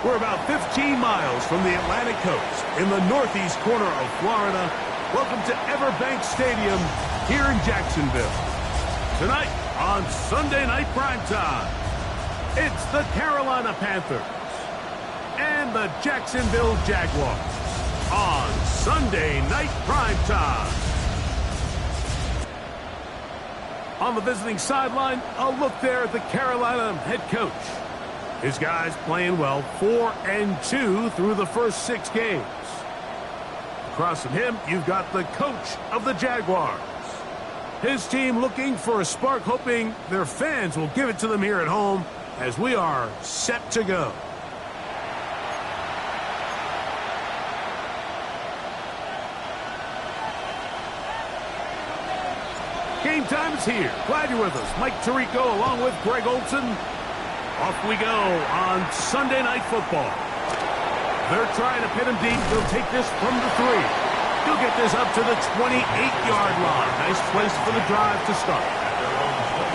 We're about 15 miles from the Atlantic coast in the northeast corner of Florida. Welcome to Everbank Stadium here in Jacksonville. Tonight on Sunday Night Primetime, it's the Carolina Panthers and the Jacksonville Jaguars on Sunday Night Primetime. On the visiting sideline, a look there at the Carolina head coach. His guys playing well, 4-2 through the first 6 games. Across from him, you've got the coach of the Jaguars. His team looking for a spark, hoping their fans will give it to them here at home as we are set to go. Game time is here. Glad you're with us. Mike Tirico along with Greg Olson. Off we go on Sunday Night Football. They're trying to pin him deep. They'll take this from the 3. He'll get this up to the 28-yard line. Nice place for the drive to start.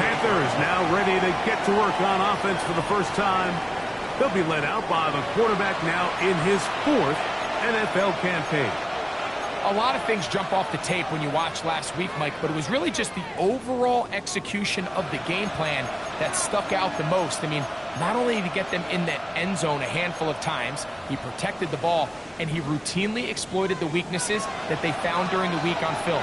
Panthers now ready to get to work on offense for the first time. They'll be led out by the quarterback now in his 4th NFL campaign. A lot of things jump off the tape when you watch last week, Mike, but it was really just the overall execution of the game plan that stuck out the most. I mean, not only did he get them in the end zone a handful of times, he protected the ball, and he routinely exploited the weaknesses that they found during the week on film.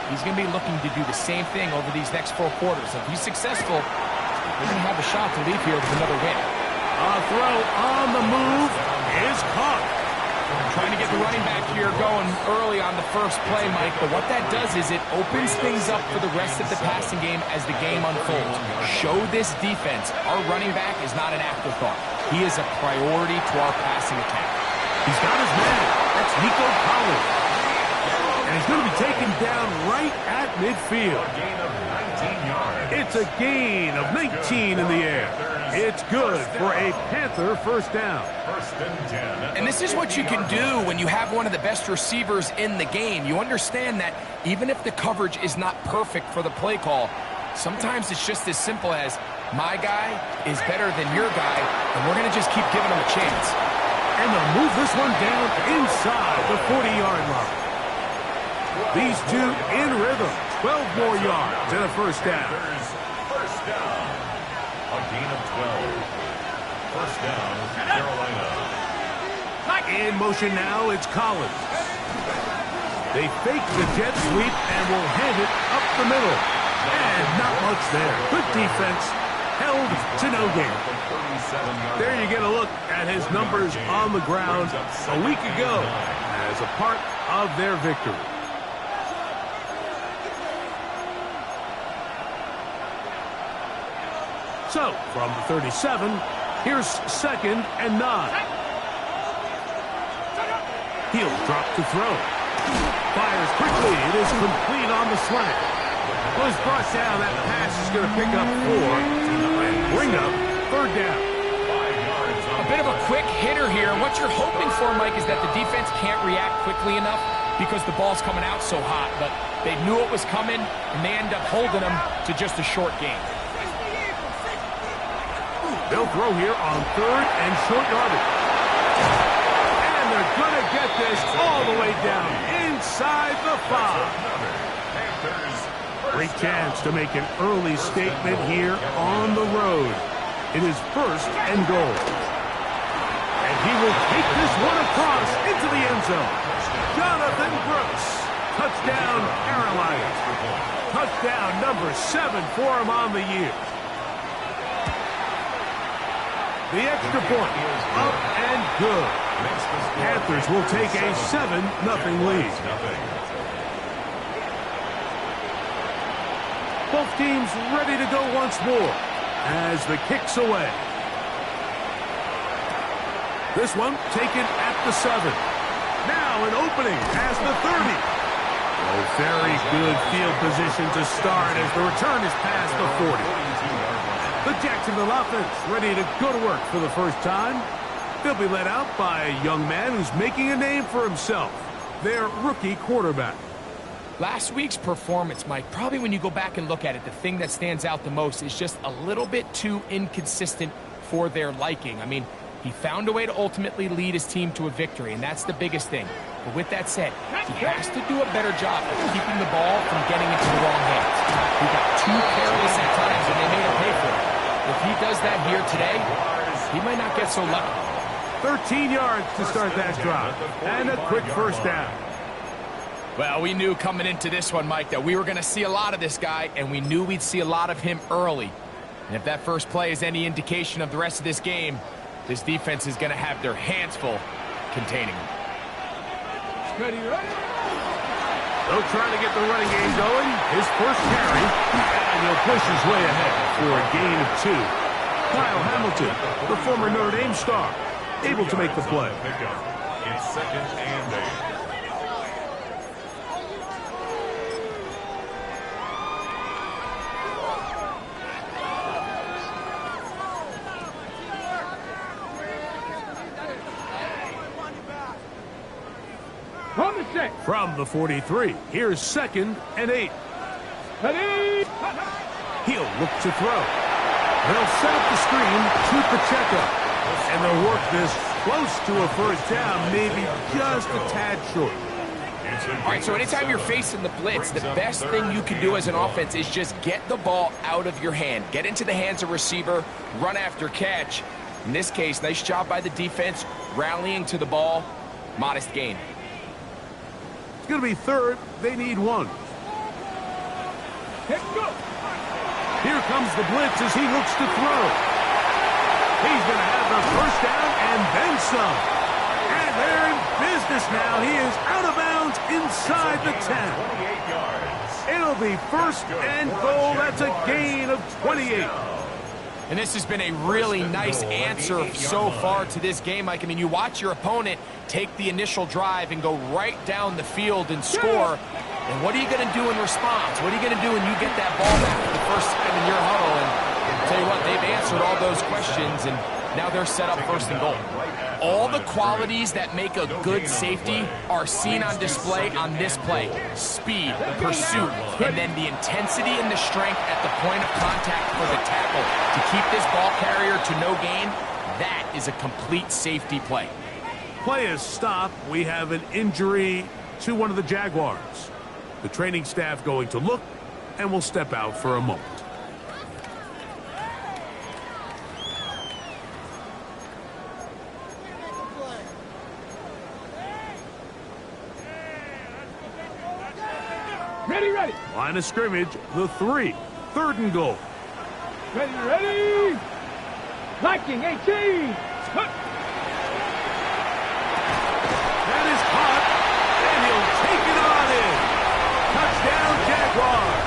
He's going to be looking to do the same thing over these next 4 quarters. If he's successful, they're going to have a shot to leave here with another win. A throw on the move is caught. Trying to get the running back here going early on the first play, Mike, but what that does is it opens things up for the rest of the passing game as the game unfolds. Show this defense our running back is not an afterthought. He is a priority to our passing attack. He's got his man. That's Nico Collins. And he's going to be taken down right at midfield. A gain of 19 yards. It's a gain of 19 in the air. It's good for a Panther first down. First and 10. And this is what you can do when you have one of the best receivers in the game. You understand that even if the coverage is not perfect for the play call, sometimes it's just as simple as my guy is better than your guy, and we're going to just keep giving him a chance. And they'll move this one down inside the 40-yard line. These two in rhythm. 12 more yards and a first down. First down. A gain of 12. First down, Carolina. In motion now, it's Collins. They fake the jet sweep and will hand it up the middle. And not much there. Good defense. Held to no gain. There you get a look at his numbers on the ground a week ago as a part of their victory. So, from the 37, here's 2nd and 9. He'll drop to throw. Fires quickly. It is complete on the slant. Was brought down. That pass is going to pick up 4 and bring up 3rd down. A bit of a quick hitter here. What you're hoping for, Mike, is that the defense can't react quickly enough because the ball's coming out so hot. But they knew it was coming, and they end up holding them to just a short game. They'll throw here on 3rd and short yardage. And they're going to get this all the way down inside the 5. Great chance to make an early statement here on the road. It is 1st and goal. And he will take this one across into the end zone. Jonathan Brooks. Touchdown, Carolina. Touchdown number 7 for him on the year. The extra point, up and good. Panthers will take a 7-0 lead. Both teams ready to go once more as the kick's away. This one taken at the 7. Now an opening past the 30. Oh, very good field position to start as the return is past the 40. The Jacksonville offense ready to go to work for the first time. They'll be led out by a young man who's making a name for himself, their rookie quarterback. Last week's performance, Mike, probably when you go back and look at it, the thing that stands out the most is just a little bit too inconsistent for their liking. I mean, He found a way to ultimately lead his team to a victory, and that's the biggest thing. But with that said, he has to do a better job of keeping the ball from getting into the wrong hands. He got too careless at times, and they made him pay for it. If he does that here today, he might not get so lucky. 13 yards to start that drive, and a quick first down. Well, we knew coming into this one, Mike, that we were going to see a lot of this guy, and we knew we'd see a lot of him early. And if that first play is any indication of the rest of this game, this defense is going to have their hands full containing him. Ready. They'll try to get the running game going. His first carry, and he'll push his way ahead for a gain of 2. Kyle Hamilton, the former Notre Dame star, able to make the play. It's 2nd and 8. From the 43, here's 2nd and 8. Ready. He'll look to throw. They'll set up the screen to Pacheco. And they'll work this close to a first down, maybe just a tad short. All right, so anytime you're facing the blitz, the best thing you can do as an offense is just get the ball out of your hand. Get into the hands of receiver, run after catch. In this case, nice job by the defense, rallying to the ball. Modest gain. It's going to be 3rd. They need 1. Let's go. Here comes the blitz as he looks to throw. He's going to have the first down and then some. And they're in business now. He is out of bounds inside the 10. It'll be 1st and goal. That's a gain of 28. And this has been a really nice answer so far to this game, Mike. I mean, you watch your opponent take the initial drive and go right down the field and score. And what are you going to do in response? What are you going to do when you get that ball back for the first time in your huddle? And I'll tell you what, they've answered all those questions, and now they're set up 1st and goal. All the qualities that make a good safety are seen on display on this play. Speed, pursuit, and then the intensity and the strength at the point of contact for the tackle. To keep this ball carrier to no gain, that is a complete safety play. Play is stopped. We have an injury to one of the Jaguars. The training staff going to look, and will step out for a moment. Ready. Line of scrimmage, the 3. 3rd and goal. Ready. Liking 18. That is caught, and he'll take it on in. Touchdown, Jaguars.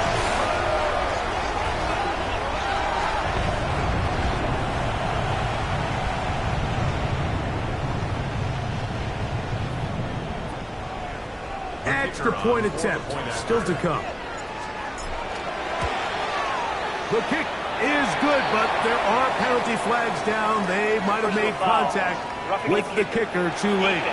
Extra point attempt still to come. The kick is good, but there are penalty flags down. They might have made contact with the kicker too late.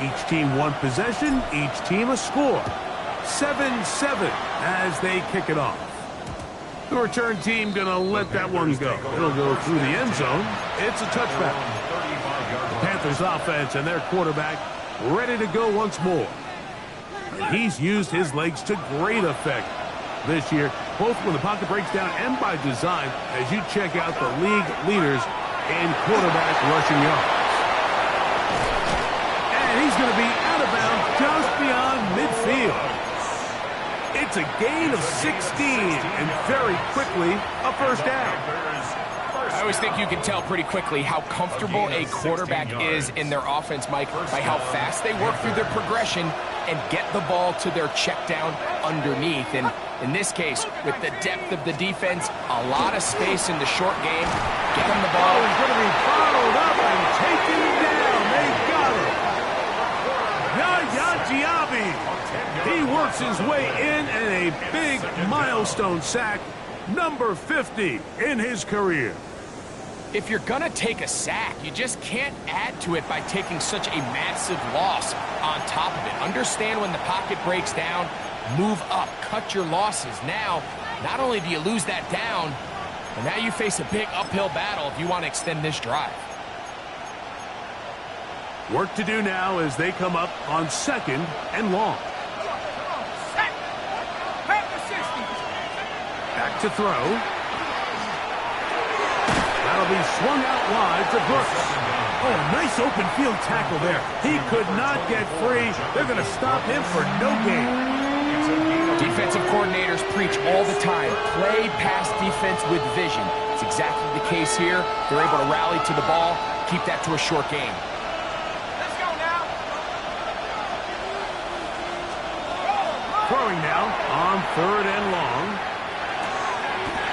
Each team 1 possession, each team a score. 7-7 as they kick it off. The return team going to let that one go. It'll go through the end zone. It's a touchback. The Panthers offense and their quarterback ready to go once more. And he's used his legs to great effect this year, both when the pocket breaks down and by design, as you check out the league leaders in quarterback rushing yards. And he's going to be out of bounds just beyond midfield. It's a gain of 16, and very quickly, a first down. I always think you can tell pretty quickly how comfortable a quarterback is in their offense, Mike, by how fast they work through their progression and get the ball to their check down underneath. And in this case, with the depth of the defense, a lot of space in the short game, get him the ball. He's going to be bottled up and taken down. They got him. Yaya Diaby. He works his way in and a big milestone sack, number 50 in his career. If you're going to take a sack, you just can't add to it by taking such a massive loss on top of it. Understand when the pocket breaks down, move up, cut your losses. Now, not only do you lose that down, but now you face a big uphill battle if you want to extend this drive. Work to do now as they come up on 2nd and long. Back to throw. That'll be swung out wide to Brooks. Oh, nice open field tackle there. He could not get free. They're going to stop him for no gain. Defensive coordinators preach all the time, play pass defense with vision. It's exactly the case here. They're able to rally to the ball, keep that to a short game. Let's go now. Throwing now on 3rd and long.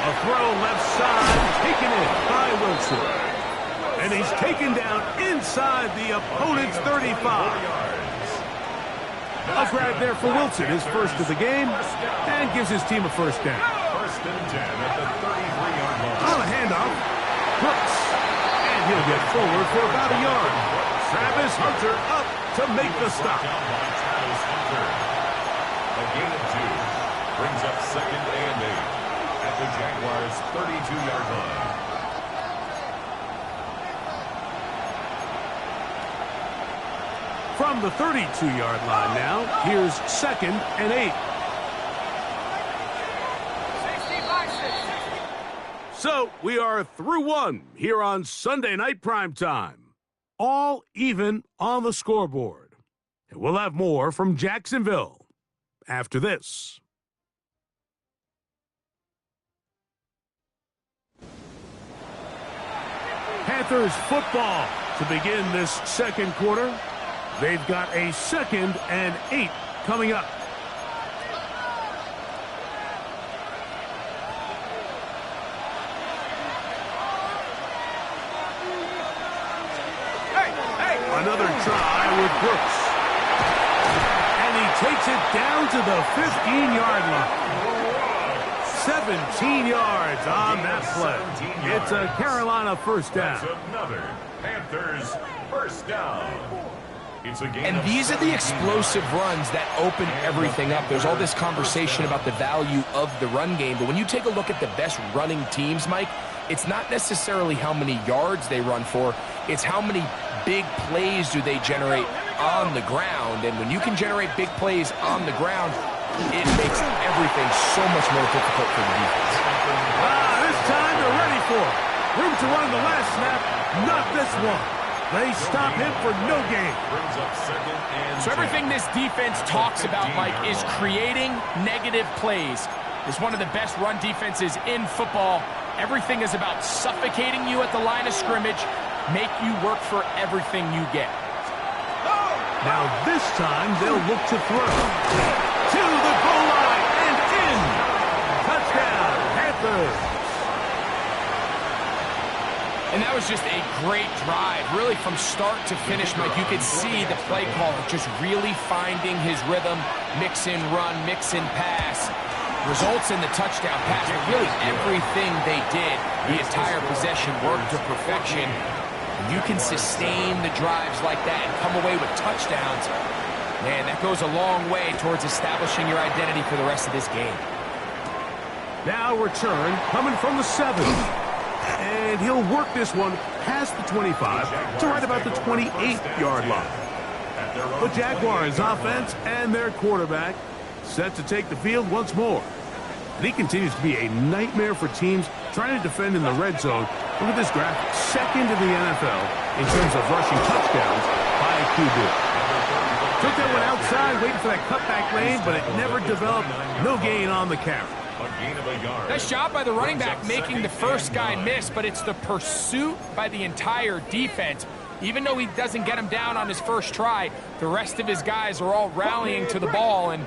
A throw left side, taken in by Wilson. And he's taken down inside the opponent's 35. A grab there for Wilson, his first of the game, and gives his team a first down. 1st and 10 at the 33-yard line. On a handoff, Brooks. And he'll get forward for about a yard. Travis Hunter up to make the stop. Down by Travis Hunter. A gain of 2. Brings up 2nd and 8 at the Jaguars' 32-yard line. From the 32-yard line now, here's 2nd and 8. 60. So we are through one here on Sunday Night Primetime. All even on the scoreboard. And we'll have more from Jacksonville after this. Panthers football to begin this second quarter. They've got a 2nd and 8 coming up. Another try with Brooks. And he takes it down to the 15-yard line. 17 yards on that play. It's a Carolina first down. That's another Panthers first down. It's a game. And these are the explosive runs that open everything up. There's all this conversation about the value of the run game, but when you take a look at the best running teams, Mike, it's not necessarily how many yards they run for, it's how many big plays do they generate on the ground. And when you can generate big plays on the ground, it makes everything so much more difficult for the defense. This time they're ready for it. Room to run the last snap, not this one. They stop him for no gain. Brings up 2nd and 10. So everything this defense talks about, Mike, is creating negative plays. It's one of the best run defenses in football. Everything is about suffocating you at the line of scrimmage, make you work for everything you get. Now this time they'll look to throw. To the goal line and in. Touchdown, Panthers. And that was just a great drive. Really from start to finish, Mike, you could see the play caller just really finding his rhythm. Mix in run, mix in pass. Results in the touchdown pass. But really everything they did, the entire possession worked to perfection. And you can sustain the drives like that and come away with touchdowns. Man, that goes a long way towards establishing your identity for the rest of this game. Now return coming from the 7. And he'll work this one past the 25 to right about the 28-yard line. The Jaguars offense and their quarterback set to take the field once more. And he continues to be a nightmare for teams trying to defend in the red zone. Look at this graphic. 2nd in the NFL in terms of rushing touchdowns by QB. Took that one outside, waiting for that cutback lane, but it never developed. No gain on the carry. Nice job by the running back making the first guy miss, but it's the pursuit by the entire defense. Even though he doesn't get him down on his first try, the rest of his guys are all rallying to the ball, and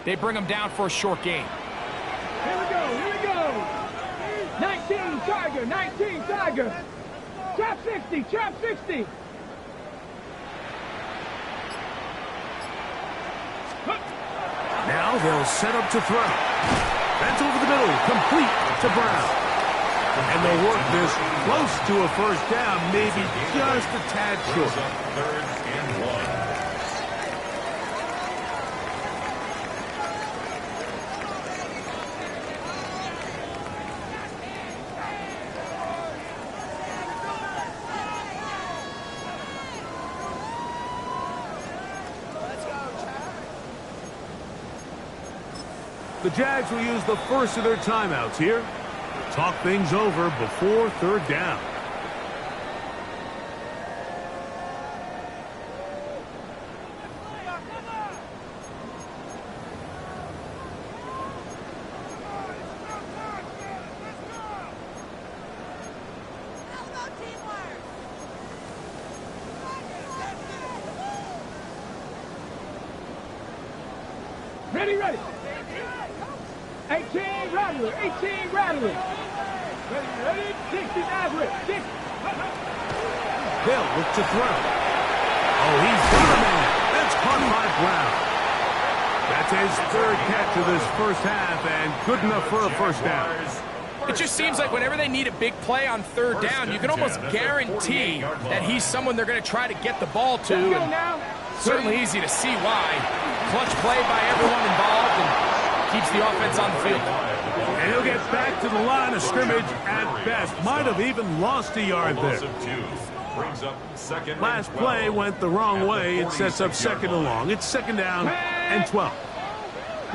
they bring him down for a short gain. Here we go. 19 Tiger. Trap 60. Now they'll set up to throw. That's over the middle, complete to Brown. And they'll work this close to a first down, maybe just a tad short. Third and 1. The Jags will use the first of their timeouts here. Talk things over before third down. Ready, ready. 18 Rattler, 18 Rattler. Ready, ready. 60 Maverick, 60. They'll look to throw. Oh, he's got a man. That's caught by Brown. That's his third catch of this first half, and good enough for a first down. It just seems like whenever they need a big play on third down, you can almost guarantee that he's someone they're going to try to get the ball to. Let's go now. Certainly easy to see why. Clutch play by everyone involved and keeps the offense on the field. And he'll get back to the line of scrimmage at best. Might have even lost a yard there. Last play went the wrong way. It sets up second and long. It's second down and 12.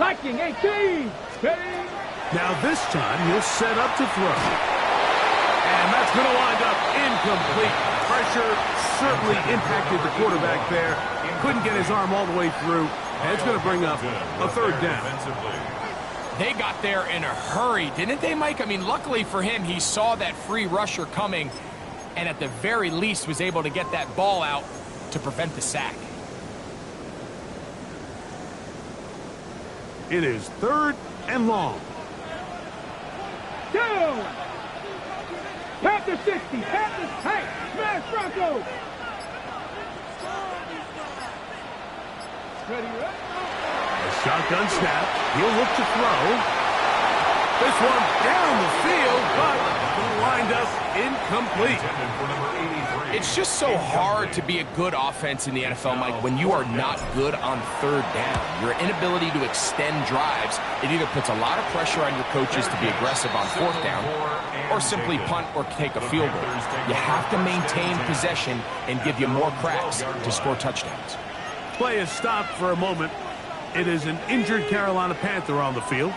Liking 18. Ready. Now this time he'll set up to throw. And that's going to wind up incomplete. Pressure certainly impacted the quarterback there. Couldn't get his arm all the way through. And it's going to bring up a third down. They got there in a hurry, didn't they, Mike? I mean, luckily for him, he saw that free rusher coming and at the very least was able to get that ball out to prevent the sack. It is third and long. Down. Panther 60. Panthers tight. Smash Bronco. Ready, ready. A shotgun snap. He'll look to throw. This one down the field, but will wind up incomplete. It's just so hard to be a good offense in the NFL, Mike, when you are not good on third down. Your inability to extend drives, it either puts a lot of pressure on your coaches to be aggressive on fourth down or simply punt or take a field goal. You have to maintain possession and give you more cracks to score touchdowns. Play is stopped for a moment. It is an injured Carolina Panther on the field.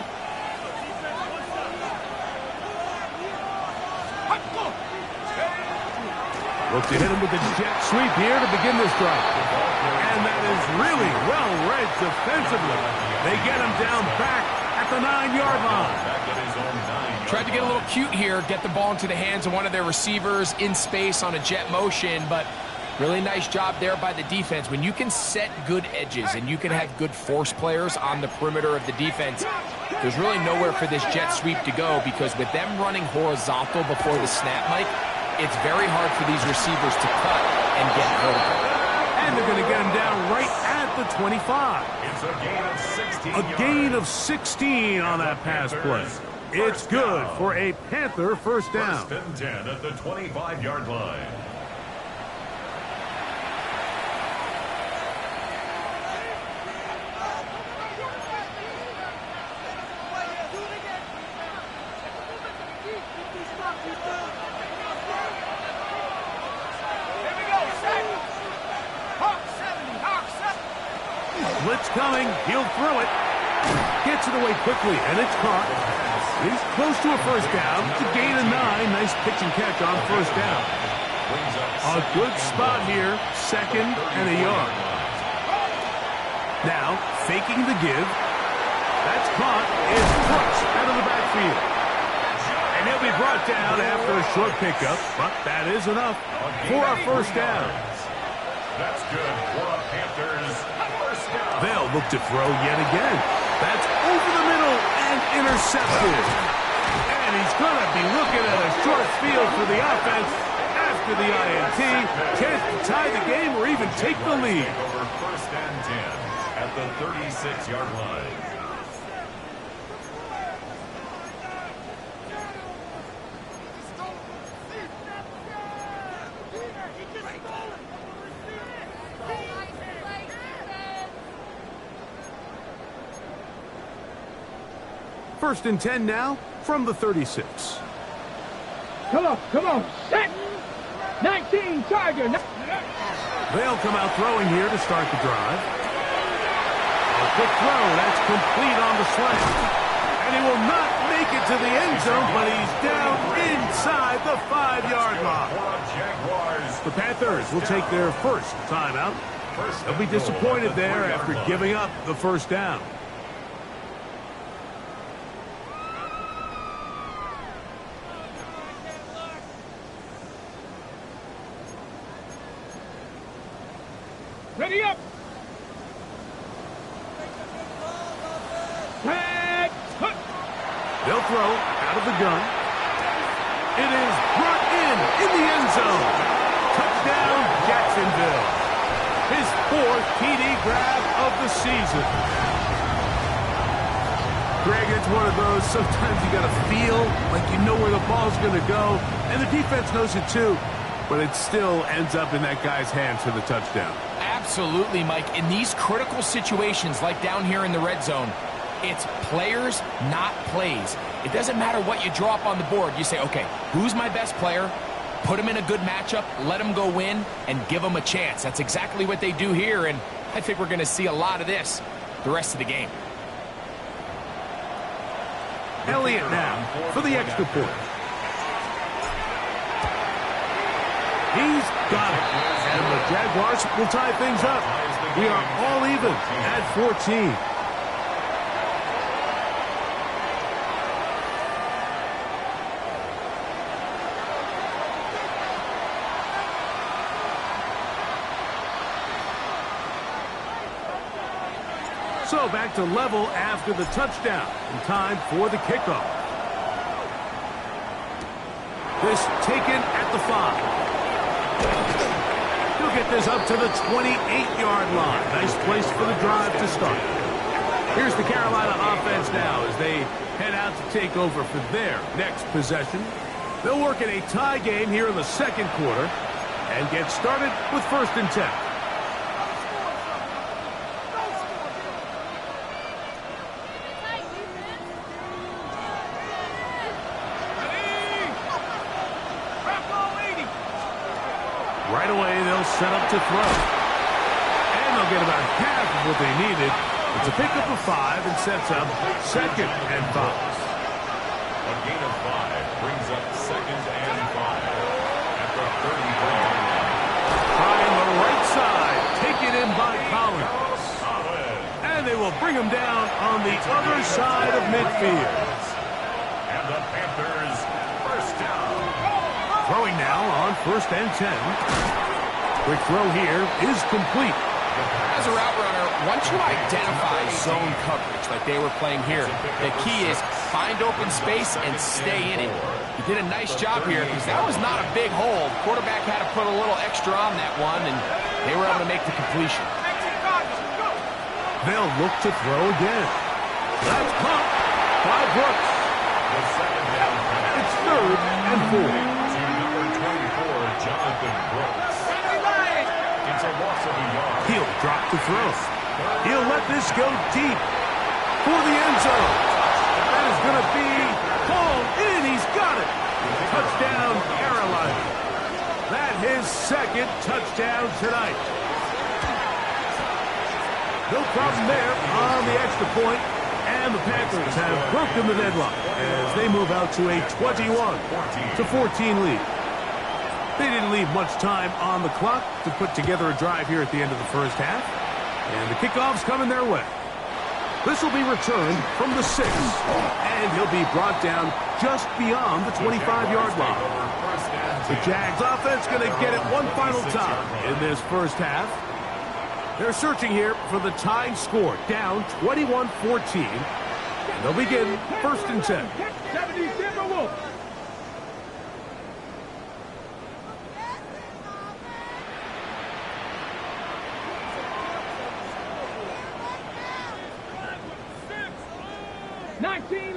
Look to hit him with the jet sweep here to begin this drive. And that is really well read defensively. They get him down back at the 9-yard line. Tried to get a little cute here, get the ball into the hands of one of their receivers in space on a jet motion, but really nice job there by the defense. When you can set good edges and you can have good force players on the perimeter of the defense, there's really nowhere for this jet sweep to go because with them running horizontal before the snap, Mike, it's very hard for these receivers to cut and get vertical. And they're going to get him down right at the 25. It's a gain of 16. A gain of 16 on that pass play. It's good for a Panther first down. First and 10 at the 25-yard line. Blitz coming. He'll throw it. Gets it away quickly, and it's caught. He's close to a first down. It's a gain of 9. Nice pitch and catch on first down. A good spot here. Second and a yard. Now, faking the give. That's caught. Is Brooks out of the backfield. And he'll be brought down after a short pickup, but that is enough for a first down. That's good for a Panthers first down. They'll look to throw yet again. That's over the middle and intercepted. And he's going to be looking at a short field for the offense after the INT. Chance to tie the game or even take the lead. Over first and 10 at the 36-yard line. First and 10 now from the 36. Come on, set. 19, Tiger. They'll come out throwing here to start the drive. A quick throw, that's complete on the slant. And he will not make it to the end zone, but he's down inside the 5-yard line. The Panthers will take their first timeout. They'll be disappointed there after giving up the first down. Ready up. They'll throw out of the gun. It is brought in the end zone. Touchdown, Jacksonville. His 4th TD grab of the season. Greg, it's one of those, sometimes you got to feel like you know where the ball's going to go, and the defense knows it too, but it still ends up in that guy's hands for the touchdown. Absolutely, Mike. In these critical situations, like down here in the red zone, it's players, not plays. It doesn't matter what you draw up on the board. You say, okay, who's my best player? Put him in a good matchup, let him go win, and give him a chance. That's exactly what they do here, and I think we're going to see a lot of this the rest of the game. Elliott now for the extra point. He's got it. And the Jaguars will tie things up. We are all even at 14. So back to level after the touchdown. In time for the kickoff. This taken at the 5. He'll get this up to the 28-yard line. Nice place for the drive to start. Here's the Carolina offense now as they head out to take over for their next possession. They'll work in a tie game here in the second quarter and get started with 1st and 10. Right away, they'll set up to throw. And they'll get about half of what they needed. It's a pickup of 5 and sets up 2nd and 5. A gain of 5 brings up 2nd and 5 at the 33-yard line. Trying the right side, taken in by Collins. And they will bring him down on the other side of midfield. And the Panthers first down. Throwing now on 1st and 10. Quick throw here is complete. As a route runner, once you identify zone coverage like they were playing here, the key is find open space and stay in it. He did a nice job here because that was not a big hold. Quarterback had to put a little extra on that one, and they were able to make the completion. They'll look to throw again. That's caught by Brooks. It's 3rd and 4. Jonathan Brooks. It's a loss of a yard. He'll drop the throw. He'll let this go deep for the end zone. That is going to be called in. He's got it. Touchdown, Carolina. That his 2nd touchdown tonight. No problem there on the extra point. And the Panthers have broken the deadlock as they move out to a 21-14 lead. They didn't leave much time on the clock to put together a drive here at the end of the first half. And the kickoff's coming their way. This will be returned from the 6. And he'll be brought down just beyond the 25-yard line. The Jags offense going to get it one final time in this first half. They're searching here for the tying score, down 21-14. And they'll begin 1st and 10. 70 Timberwolves.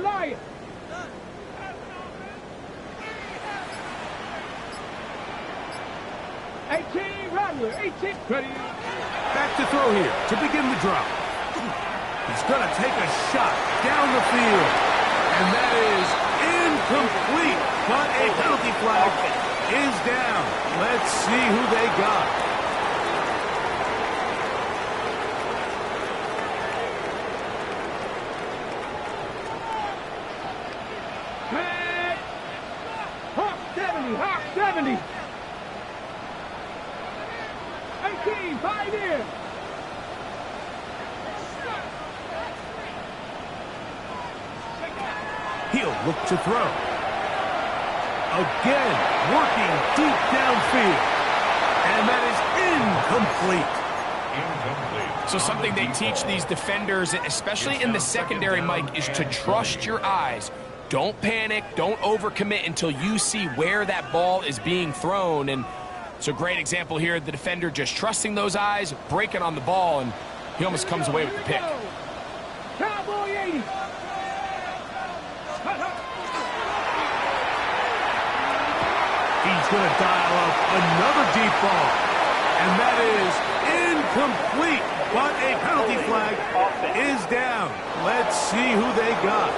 Lions. 18 Rattler. 18. Ready. Back to throw here to begin the drive. He's going to take a shot down the field. And that is incomplete. But a penalty flag is down. Let's see who they got. Hawk 70, Hawk 70. 18, 5 in. He'll look to throw. Again, working deep downfield. And that is incomplete. So something they teach these defenders, especially in the secondary, Mike, is to trust your eyes. Don't panic. Don't overcommit until you see where that ball is being thrown. And it's a great example here. The defender just trusting those eyes, breaking on the ball, and he almost comes away with the pick. Cowboy 80. He's going to dial up another deep ball. And that is incomplete. But a penalty flag is down. Let's see who they got.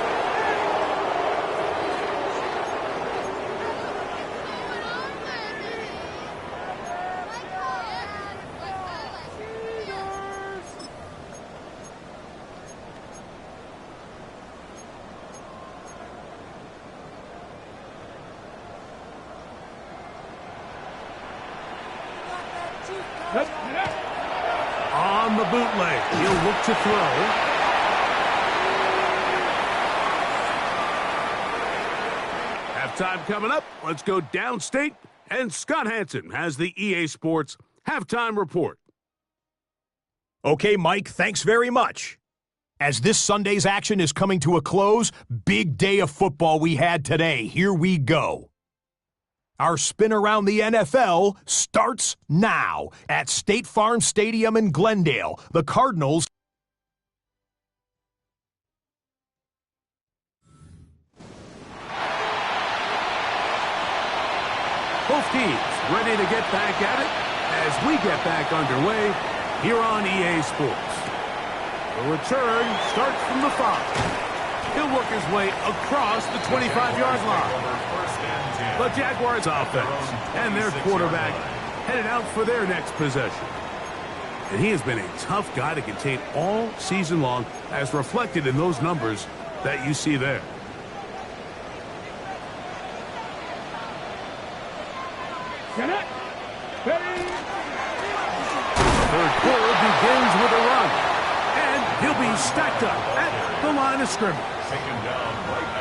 On the bootleg, he'll look to throw. Halftime coming up. Let's go downstate. And Scott Hansen has the EA Sports Halftime Report. Okay, Mike, thanks very much. As this Sunday's action is coming to a close, big day of football we had today. Here we go. Our spin around the NFL starts now at State Farm Stadium in Glendale. The Cardinals. Both teams ready to get back at it as we get back underway here on EA Sports. The return starts from the 5. He'll work his way across the 25-yard line. The Jaguars offense and their quarterback headed out for their next possession. And he has been a tough guy to contain all season long, as reflected in those numbers that you see there. Third quarter begins with a run. And he'll be stacked up at the line of scrimmage.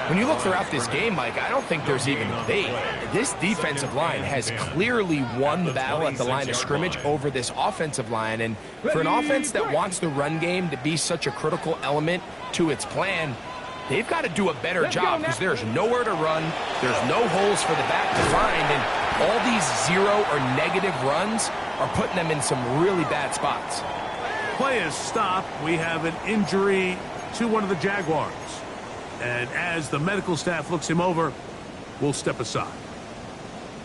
When you look throughout this game, Mike, I don't think there's even debate. This defensive line has clearly won the battle at the line of scrimmage over this offensive line. And for an offense that wants the run game to be such a critical element to its plan, they've got to do a better job because there's nowhere to run. There's no holes for the back to find. And all these zero or negative runs are putting them in some really bad spots. Play is stopped. We have an injury to one of the Jaguars. And as the medical staff looks him over, we'll step aside.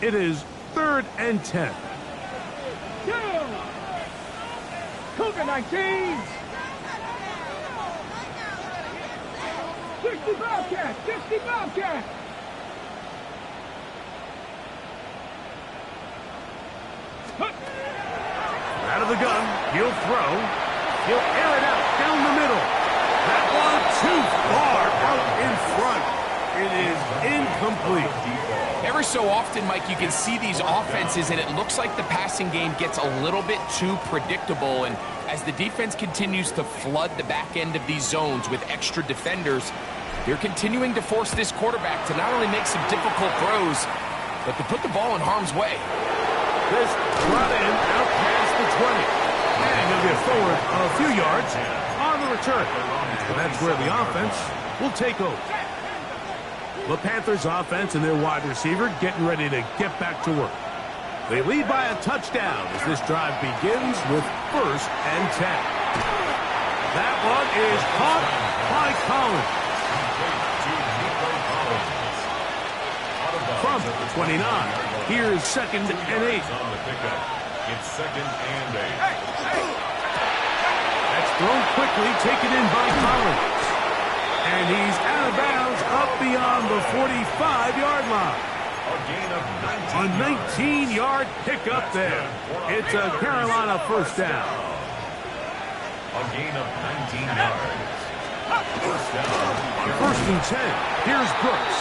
It is 3rd and 10. Cougar 19. 60 Bobcat. 60 Bobcat. Out of the gun, he'll throw. He'll air it out down the middle. That one too far out in front. It is incomplete. Every so often, Mike, you can see these offenses, and it looks like the passing game gets a little bit too predictable. And as the defense continues to flood the back end of these zones with extra defenders, they're continuing to force this quarterback to not only make some difficult throws, but to put the ball in harm's way. This brought in out past the 20. And he'll get forward a few yards on the return. And that's where the offense will take over. The Panthers offense and their wide receiver getting ready to get back to work. They lead by a touchdown as this drive begins with 1st and 10. That one is caught by Collins. From the 29, here's 2nd and 8. It's 2nd and 8. That's thrown quickly, taken in by Collins. And he's out of bounds up beyond the 45-yard line. A 19-yard pickup there. It's a Carolina first down. A gain of 19 yards. First down. On 1st and 10, here's Brooks.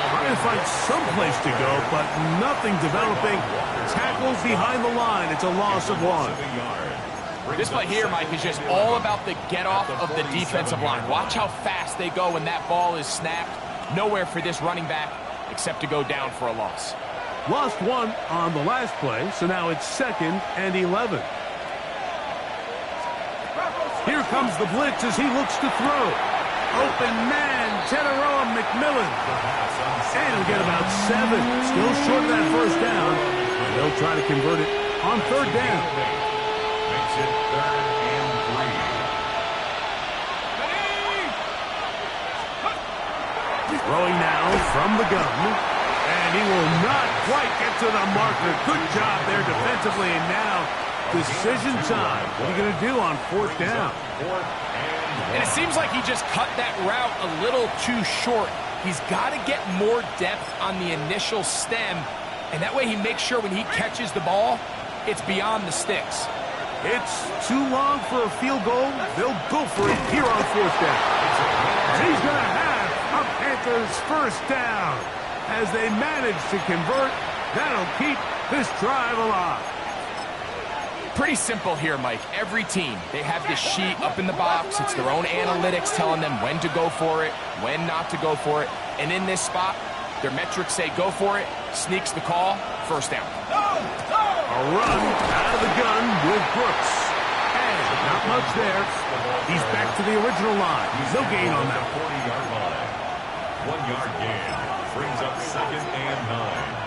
Trying to find some place to go, but nothing developing. Tackles behind the line. It's a loss of 1. This play here, Mike, is just all about the get-off of the defensive line. Watch how fast they go when that ball is snapped. Nowhere for this running back except to go down for a loss. Lost 1 on the last play, so now it's 2nd and 11. Here comes the blitz as he looks to throw. Open man, Teteroa McMillan. And he'll get about 7. Still short of that first down. They'll try to convert it on 3rd down. Makes it 3rd and 3. Throwing now from the gun. And he will not quite get to the marker. Good job there defensively. And now decision time. What are you going to do on 4th down? And it seems like he just cut that route a little too short. He's got to get more depth on the initial stem, and that way he makes sure when he catches the ball, it's beyond the sticks. It's too long for a field goal. They'll go for it here on 4th down. And he's going to have a Panthers first down. As they manage to convert, that'll keep this drive alive. Pretty simple here, Mike. Every team, they have this sheet up in the box. It's their own analytics telling them when to go for it, when not to go for it. And in this spot, their metrics say go for it, sneaks the call, first down. A run out of the gun with Brooks. And not much there. He's back to the original line. No gain on that. 40-yard line. 1-yard gain. Brings up 2nd and 9.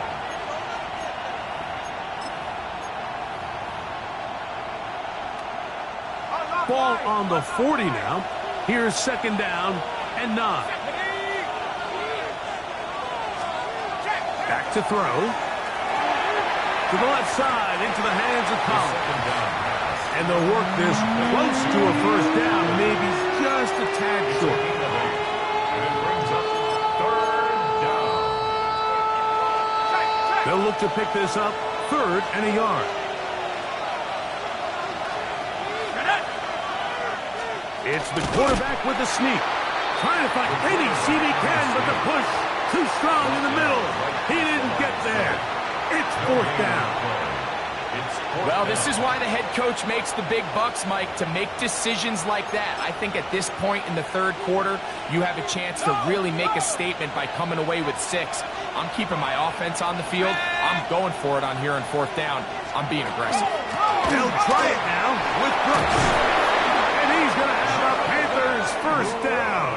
Ball on the 40 now. Here's 2nd down and 9. Back to throw. To the left side, into the hands of Collins. And they'll work this close to a first down, maybe just a tad short. And it brings up 3rd down. They'll look to pick this up 3rd and a yard. It's the quarterback with the sneak. Trying to find any seat he can, but the push too strong in the middle. He didn't get there. It's 4th down. Well, this is why the head coach makes the big bucks, Mike, to make decisions like that. I think at this point in the 3rd quarter, you have a chance to really make a statement by coming away with 6. I'm keeping my offense on the field. I'm going for it on here on 4th down. I'm being aggressive. They'll try it now with Brooks. He's going to have a Panthers first down.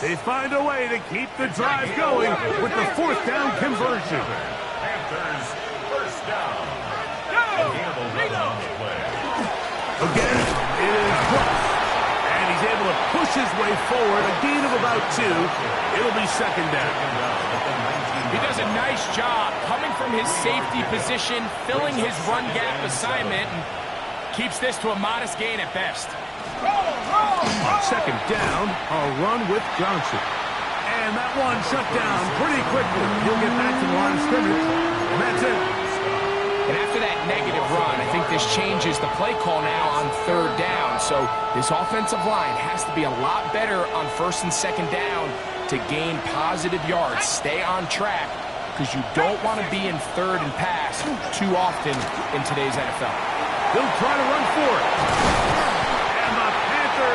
They find a way to keep the drive going with the 4th down conversion. Panthers first down. Again, it is Brooks. And he's able to push his way forward. A gain of about 2. It'll be 2nd down. He does a nice job coming from his safety position, filling his run gap assignment, and keeps this to a modest gain at best. On 2nd down, a run with Johnson. And that one shut down pretty quickly. He'll get back to the line of scrimmage, and that's it. And after that negative run, I think this changes the play call now on 3rd down. So this offensive line has to be a lot better on 1st and 2nd down to gain positive yards. Stay on track, because you don't want to be in 3rd and pass too often in today's NFL. They'll try to run for it.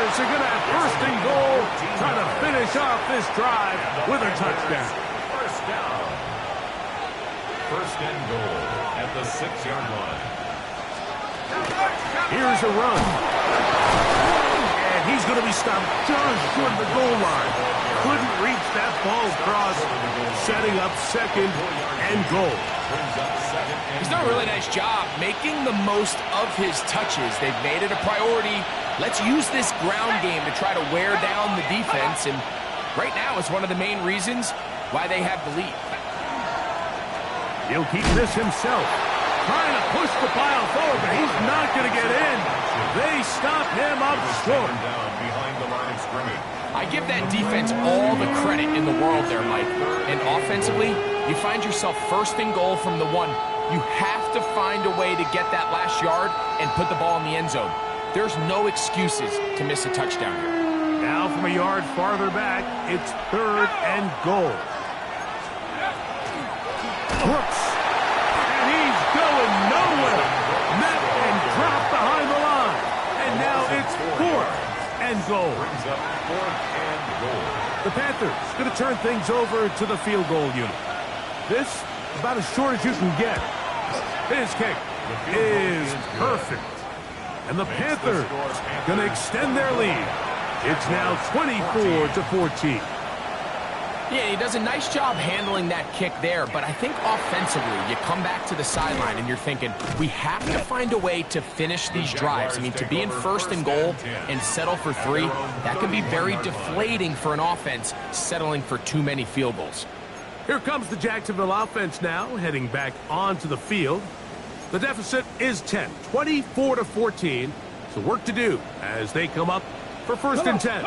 Are going to have 1st and goal, trying to finish off this drive with a touchdown. First down. 1st and goal at the 6-yard line. Here's a run. And he's going to be stopped just short of the goal line. Couldn't reach that ball across, setting up 2nd and goal. He's done a really nice job making the most of his touches. They've made it a priority. Let's use this ground game to try to wear down the defense, and right now it's one of the main reasons why they have the lead. He'll keep this himself. Trying to push the pile forward, but he's not going to get in. They stop him up short. Down behind the line of scrimmage. I give that defense all the credit in the world there, Mike. And offensively, you find yourself first and goal from the 1. You have to find a way to get that last yard and put the ball in the end zone. There's no excuses to miss a touchdown here. Now from a yard farther back, it's 3rd and goal. Brooks. And he's going nowhere. Met and dropped behind the line. And now it's 4th and goal. Brings up 4th and goal. The Panthers going to turn things over to the field goal unit. This is about as short as you can get. His kick is perfect. And the Panthers going to extend their lead. It's now 24-14. Yeah, he does a nice job handling that kick there, but I think offensively, you come back to the sideline and you're thinking, we have to find a way to finish these drives. I mean, to be in 1st and goal and settle for 3, that can be very deflating for an offense settling for too many field goals. Here comes the Jacksonville offense now, heading back onto the field. The deficit is 10, 24-14. So work to do as they come up for 1st and 10.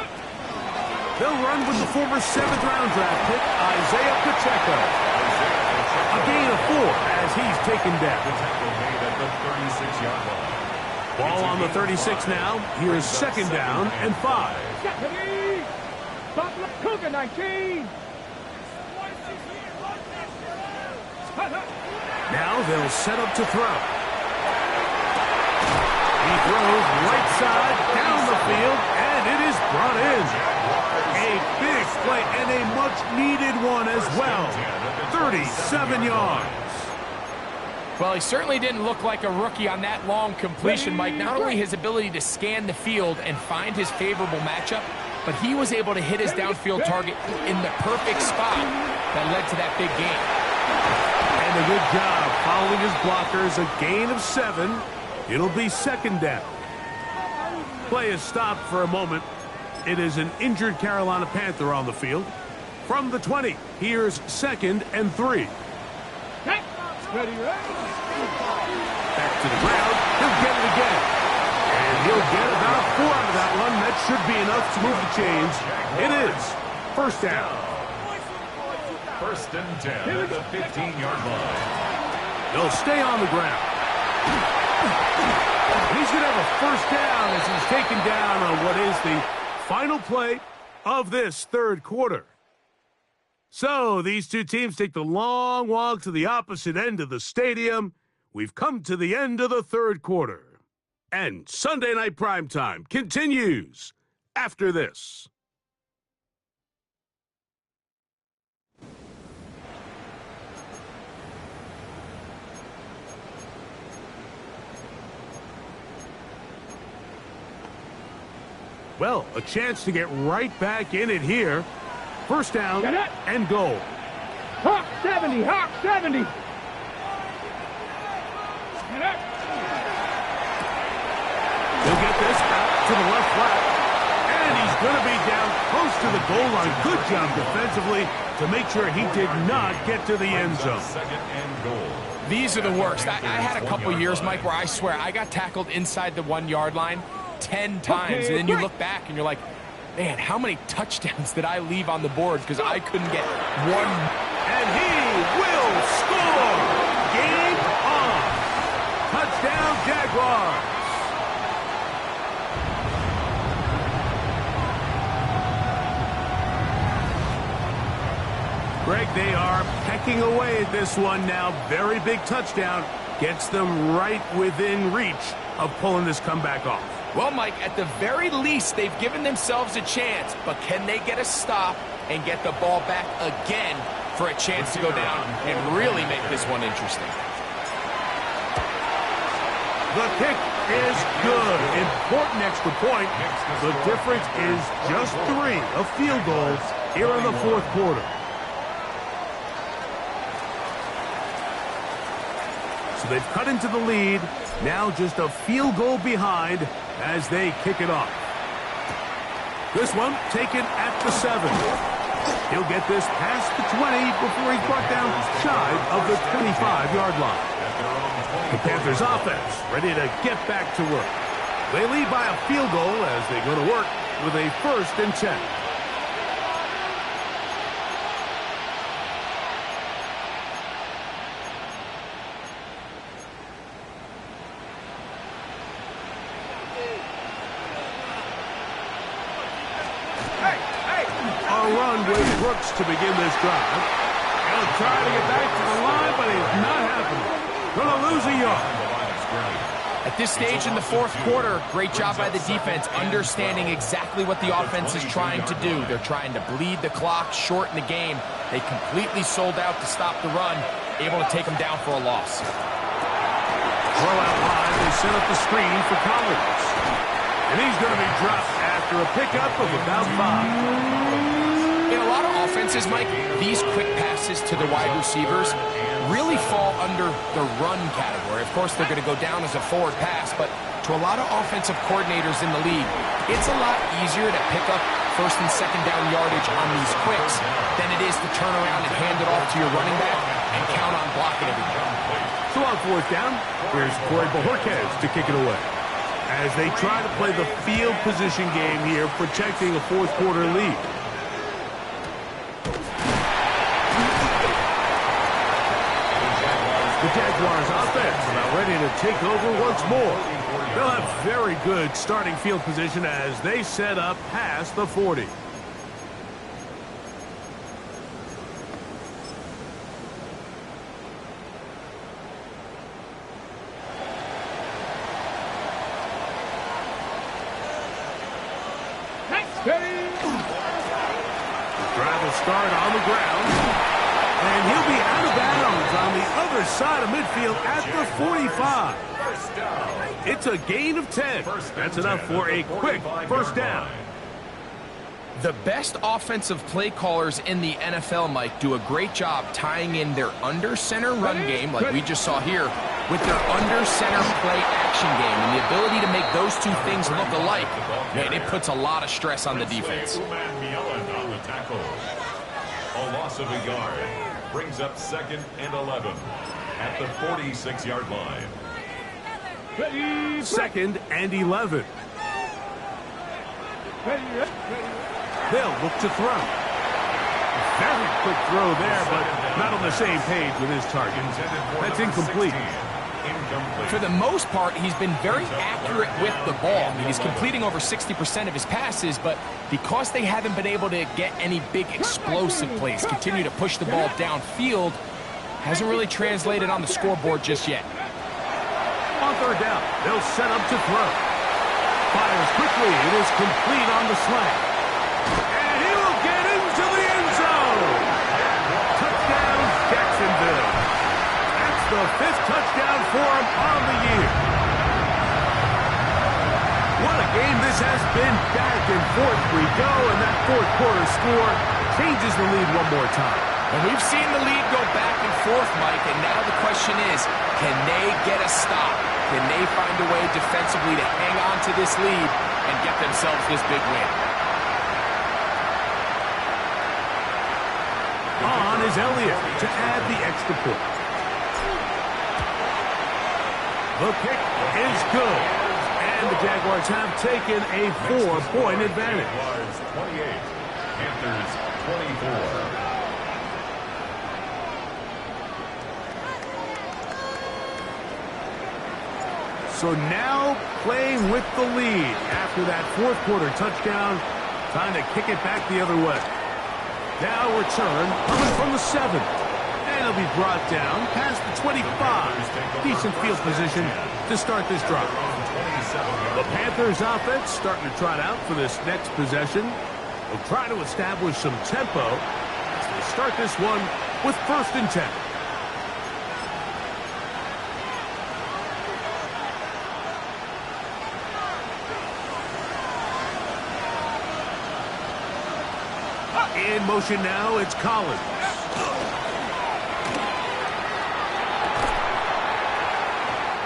They'll run with the former 7th-round draft pick, Isaiah Pacheco. A gain of 4 as he's taken down. The tackle made at the 36-yard line. Ball on the 36 now. Here's 2nd down and 5. Deputy! Buffalo Cougar 19! Now they'll set up to throw. He throws right side down the field, and it is brought in. A big play and a much-needed one as well. 37 yards. Well, he certainly didn't look like a rookie on that long completion, Mike. Not only his ability to scan the field and find his favorable matchup, but he was able to hit his downfield target in the perfect spot that led to that big gain. And a good job following his blockers. A gain of 7. It'll be 2nd down. Play is stopped for a moment. It is an injured Carolina Panther on the field. From the 20, here's 2nd and 3. Ready, Back to the ground. He'll get it again. And he'll get about 4 out of that one. That should be enough to move the chains. It is 1st down. 1st and 10 at the 15-yard line. They'll stay on the ground. He's going to have a 1st down as he's taken down on what is the final play of this 3rd quarter. So these two teams take the long walk to the opposite end of the stadium. We've come to the end of the 3rd quarter. And Sunday Night Primetime continues after this. Well, a chance to get right back in it here. 1st down and goal. Hawk 70, Hawk 70. He'll get this out to the left flat. And he's going to be down close to the goal line. Good job defensively to make sure he did not get to the end zone. 2nd and goal. These are the worst. I had a couple years, Mike, where I swear I got tackled inside the 1-yard line 10 times, and then you look back and you're like, man, how many touchdowns did I leave on the board because I couldn't get one? And he will score! Game on! Touchdown, Jaguars! Greg, they are pecking away at this one now. Very big touchdown. Gets them right within reach of pulling this comeback off. Well, Mike, at the very least, they've given themselves a chance, but can they get a stop and get the ball back again for a chance to go down and really make this one interesting? The kick is good. Important extra point. The difference is just 3 of field goals here in the 4th quarter. So they've cut into the lead. Now just a field goal behind as they kick it off. This one taken at the 7. He'll get this past the 20 before he's brought down shy of the 25-yard line. The Panthers offense ready to get back to work. They lead by a field goal as they go to work with a 1st and 10. They'll run with Brooks to begin this drive. He'll try to get back to the line, but it's not happening. Gonna lose a yard. At this stage in the fourth quarter, great job by the defense, understanding exactly what the offense is trying to do. They're trying to bleed the clock, shorten the game. They completely sold out to stop the run, able to take them down for a loss. Throw out wide, they set up the screen for Collins. And he's going to be dropped after a pickup of about 5. In a lot of offenses, Mike, these quick passes to the wide receivers really fall under the run category. Of course, they're going to go down as a forward pass, but to a lot of offensive coordinators in the league, it's a lot easier to pick up first and second down yardage on these quicks than it is to turn around and hand it off to your running back and count on blocking everything. So on fourth down, here's Corey Bojorquez to kick it away. As they try to play the field position game here, protecting a fourth quarter lead. The Jaguars offense about ready to take over once more. They'll have very good starting field position as they set up past the 40. Drive will start on the ground. And he'll be out of bounds on the other side of midfield at the 45. It's a gain of 10. That's enough for a quick first down. The best offensive play callers in the NFL, Mike, do a great job tying in their under-center run game, like we just saw here, with their under-center play action game. And the ability to make those two things look alike, man, it puts a lot of stress on the defense. A loss of a yard brings up 2nd and 11 at the 46-yard line. 2nd and 11. They'll look to throw. Very quick throw there, but not on the same page with his target. That's incomplete. For the most part, he's been very accurate with the ball. I mean, he's completing over 60% of his passes, but because they haven't been able to get any big explosive plays, continue to push the ball downfield, hasn't really translated on the scoreboard just yet. On third down, they'll set up to throw. Fires quickly. It is complete on the slant. And he will get into the end zone. Touchdown, Jacksonville. That's the 5th touchdown for him on the year. What a game this has been. Back and forth we go, and that fourth quarter score changes the lead one more time. And we've seen the lead go back and forth, Mike, and now the question is, can they get a stop? Can they find a way defensively to hang on to this lead and get themselves this big win? On is Elliott to add the extra point. The kick is good. And the Jaguars have taken a 4-point advantage. Jaguars 28, Panthers 24. So now playing with the lead after that fourth quarter touchdown. Time to kick it back the other way. Now return coming from the 7. And it'll be brought down past the 25. Decent field position to start this drive. The Panthers offense starting to trot out for this next possession. They'll try to establish some tempo as they start this one with 1st and 10. In motion now, it's Collins.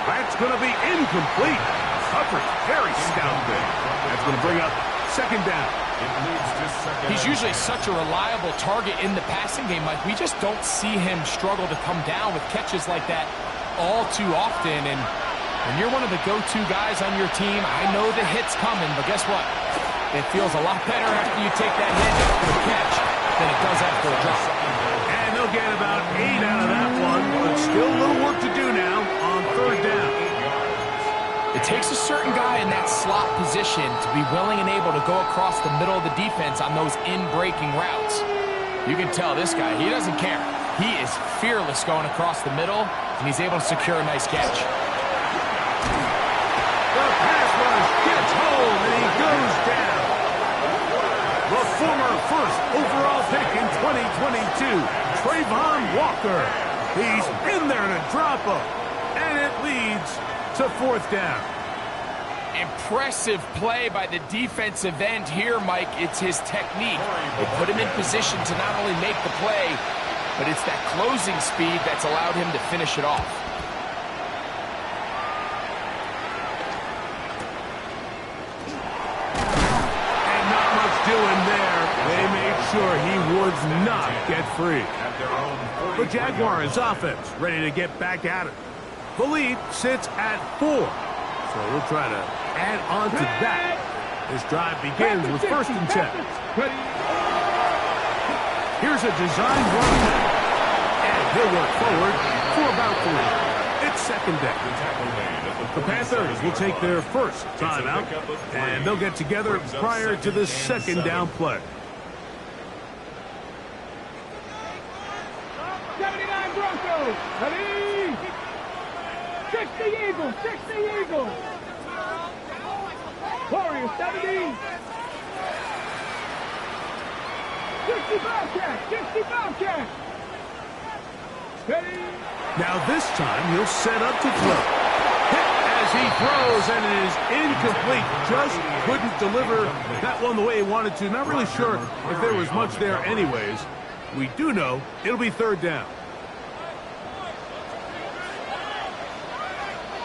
That's going to be incomplete. Coverage, very stout there. That's going to bring up 2nd down. He's usually such a reliable target in the passing game, Mike. We just don't see him struggle to come down with catches like that all too often. And when you're one of the go-to guys on your team, I know the hit's coming, but guess what? It feels a lot better after you take that hit after a catch than it does after a drop. And they'll get about 8 out of that one, but still a little work to do now on 3rd down. It takes a certain guy in that slot position position to be willing and able to go across the middle of the defense on those in-breaking routes. You can tell this guy, he doesn't care. He is fearless going across the middle, and he's able to secure a nice catch. The pass rush gets home, and he goes down. The former first overall pick in 2022, Trayvon Walker. He's in there to drop him, and it leads to fourth down. Impressive play by the defensive end here, Mike. It's his technique. They put him in position to not only make the play, but it's that closing speed that's allowed him to finish it off. And not much doing there. They made sure he would not get free. The Jaguars offense ready to get back at it. The lead sits at 4. So we'll try to add on to that. This drive begins with 1st and 10. Here's a designed run. And he'll work forward for about 3. It's 2nd down. The Panthers will take their first timeout, and they'll get together prior to the 2nd down play. 79 Broncos. Ready? 60 Eagles. 60 Eagles. Warriors 70. 60 Bobcats. 60 Bobcats. Ready? Now this time he'll set up to throw. Hit as he throws, and it is incomplete. Just couldn't deliver that one the way he wanted to. Not really sure if there was much there anyways. We do know it'll be 3rd down.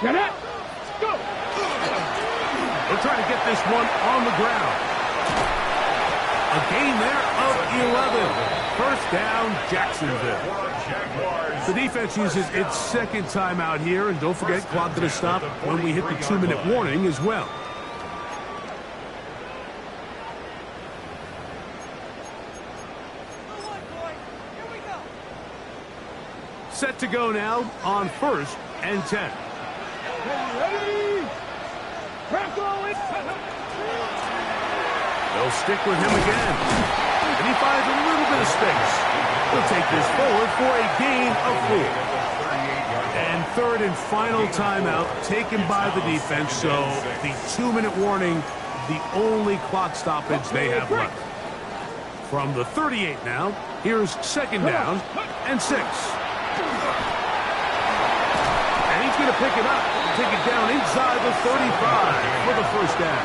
Get it. Go. They'll try to get this one on the ground. A gain there of 11. 1st down, Jacksonville. The defense uses its 2nd timeout here, and don't forget, clock to stop when we hit the 2-minute warning as well. Set to go now on 1st and 10. Ready? They'll stick with him again. And he finds a little bit of space. He'll take this forward for a gain of 4. And 3rd and final timeout taken by the defense. So the 2-minute warning, the only clock stoppage they have left. From the 38 now, here's 2nd down and 6. And he's going to pick it up, take it down inside the 35 for the 1st down.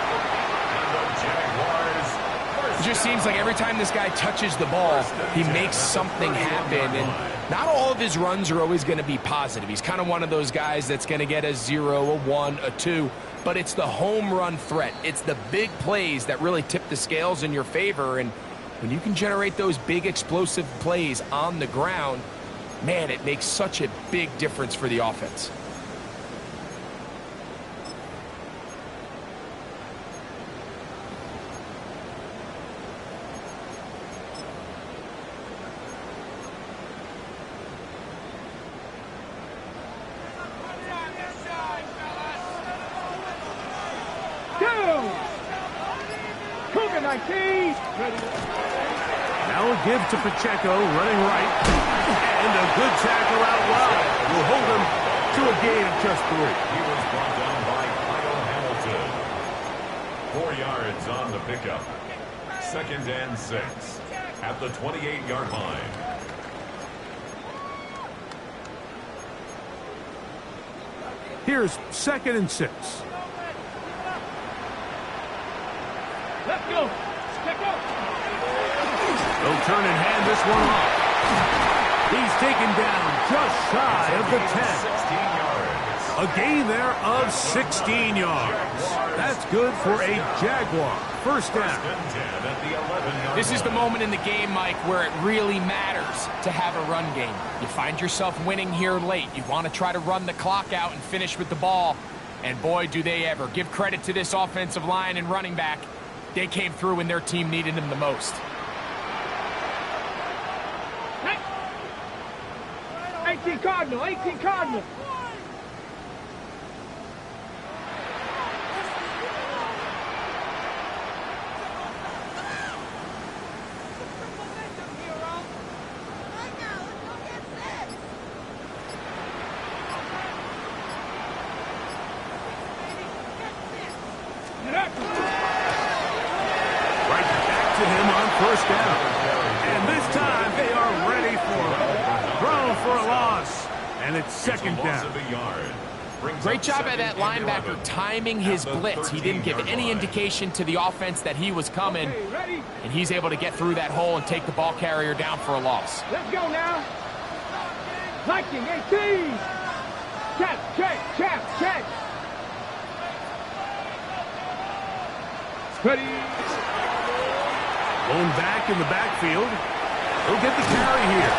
It just seems like every time this guy touches the ball, he makes something happen. And not all of his runs are always going to be positive. He's kind of one of those guys that's going to get a 0, a 1, a 2. But it's the home run threat. It's the big plays that really tip the scales in your favor. And when you can generate those big explosive plays on the ground, man, it makes such a big difference for the offense. Now a give to Pacheco, running right. And a good tackle out wide. Will hold him to a gain of just 3. He was brought down by Kyle Hamilton. 4 yards on the pickup. 2nd and 6 at the 28-yard line. Here's 2nd and 6. Let's go. Let's go. They'll turn and hand this one off. He's taken down just shy of the 10. A gain there of 16 yards. That's good for a Jaguar. 1st down. This is the moment in the game, Mike, where it really matters to have a run game. You find yourself winning here late. You want to try to run the clock out and finish with the ball. And boy, do they ever. Give credit to this offensive line and running back. They came through when their team needed them the most. 18 Cardinal, 18 Cardinal. Right back to him on first down. And this time they are ready for it. Thrown for a loss. And it's second down. Great job by that linebacker timing his blitz. He didn't give any indication to the offense that he was coming. And he's able to get through that hole and take the ball carrier down for a loss. Let's go now. Liking 18. Check. Ready. Blown back in the backfield. He'll get the carry here.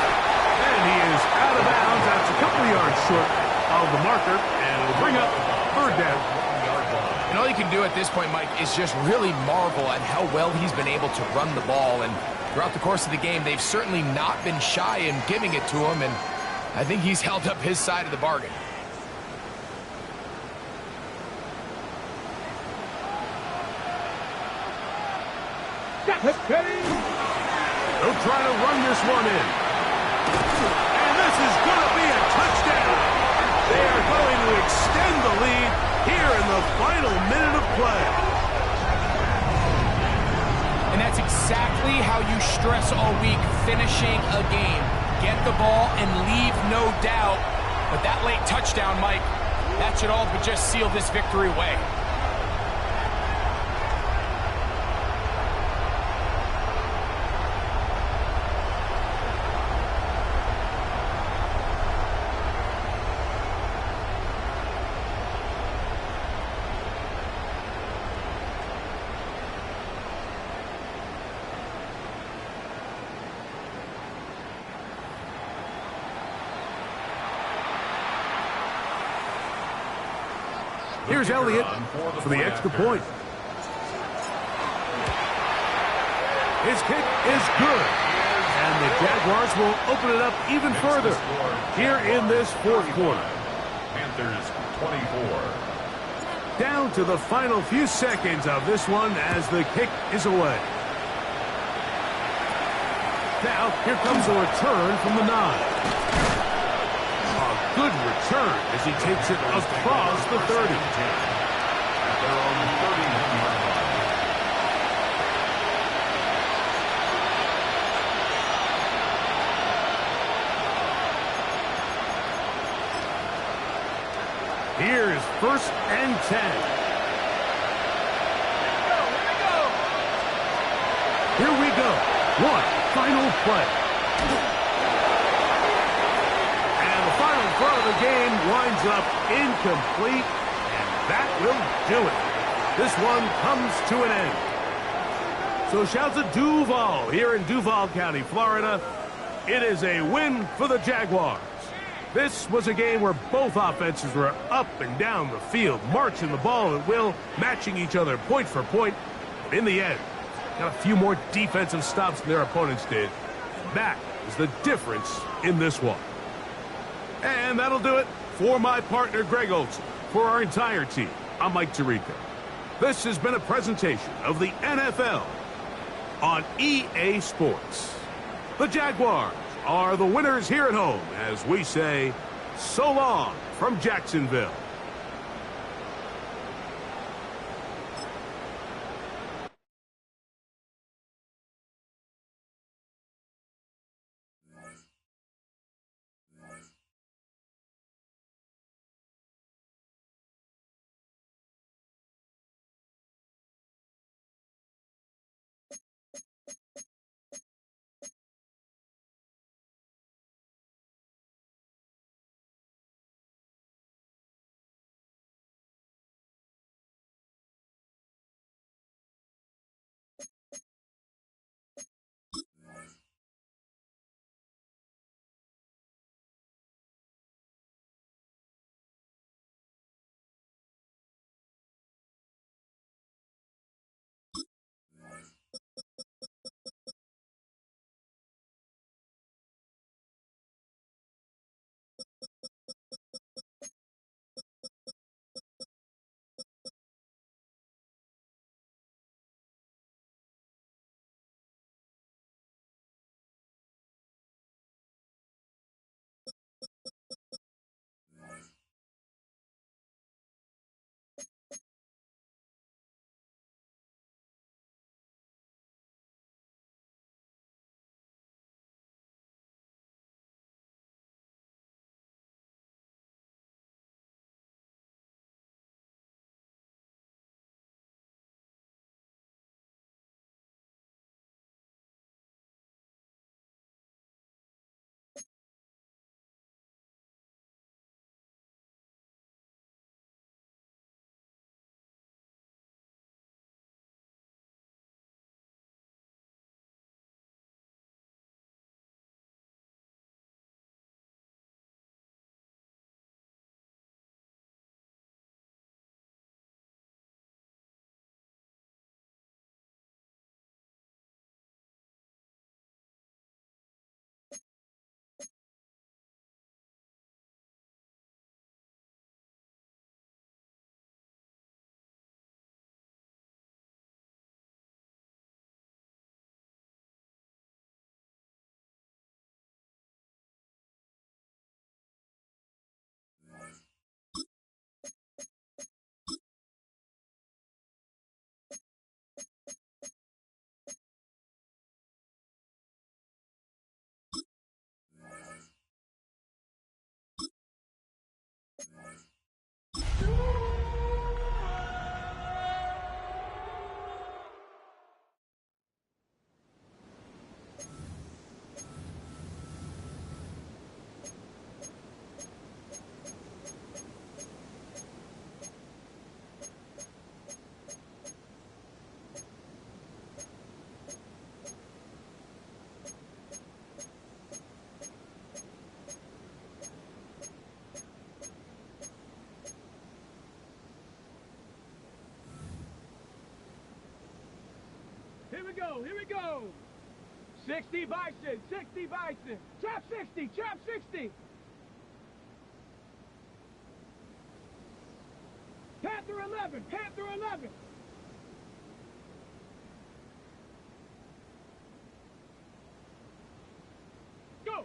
And he is out of bounds. That's a couple of yards short of the marker. And it'll bring up third down. And all you can do at this point, Mike, is just really marvel at how well he's been able to run the ball. And throughout the course of the game, they've certainly not been shy in giving it to him. And I think he's held up his side of the bargain. They'll try to run this one in. And this is going to be a touchdown. They are going to extend the lead here in the final minute of play. And that's exactly how you stress all week, finishing a game. Get the ball and leave no doubt. But that late touchdown, Mike, that should all but just seal this victory away. Here's Elliott for the extra point. His kick is good. And the Jaguars will open it up even further here in this fourth quarter. Panthers 24. Down to the final few seconds of this one as the kick is away. Now, here comes a return from the 9. Good return as he takes it across the 30. They're on the 31-yard line. Here's first and 10. Here we go. One final play. Throw of the game winds up incomplete, and that will do it. This one comes to an end. So shouts to Duval here in Duval County, Florida. It is a win for the Jaguars. This was a game where both offenses were up and down the field, marching the ball at will, matching each other point for point. But in the end, got a few more defensive stops than their opponents did. That is the difference in this one. And that'll do it for my partner, Greg Olson. For our entire team, I'm Mike Tirico. This has been a presentation of the NFL on EA Sports. The Jaguars are the winners here at home as we say, so long from Jacksonville. go, here we go. 60 Bison, 60 Bison. Trap 60, trap 60. Panther 11, Panther 11. Go.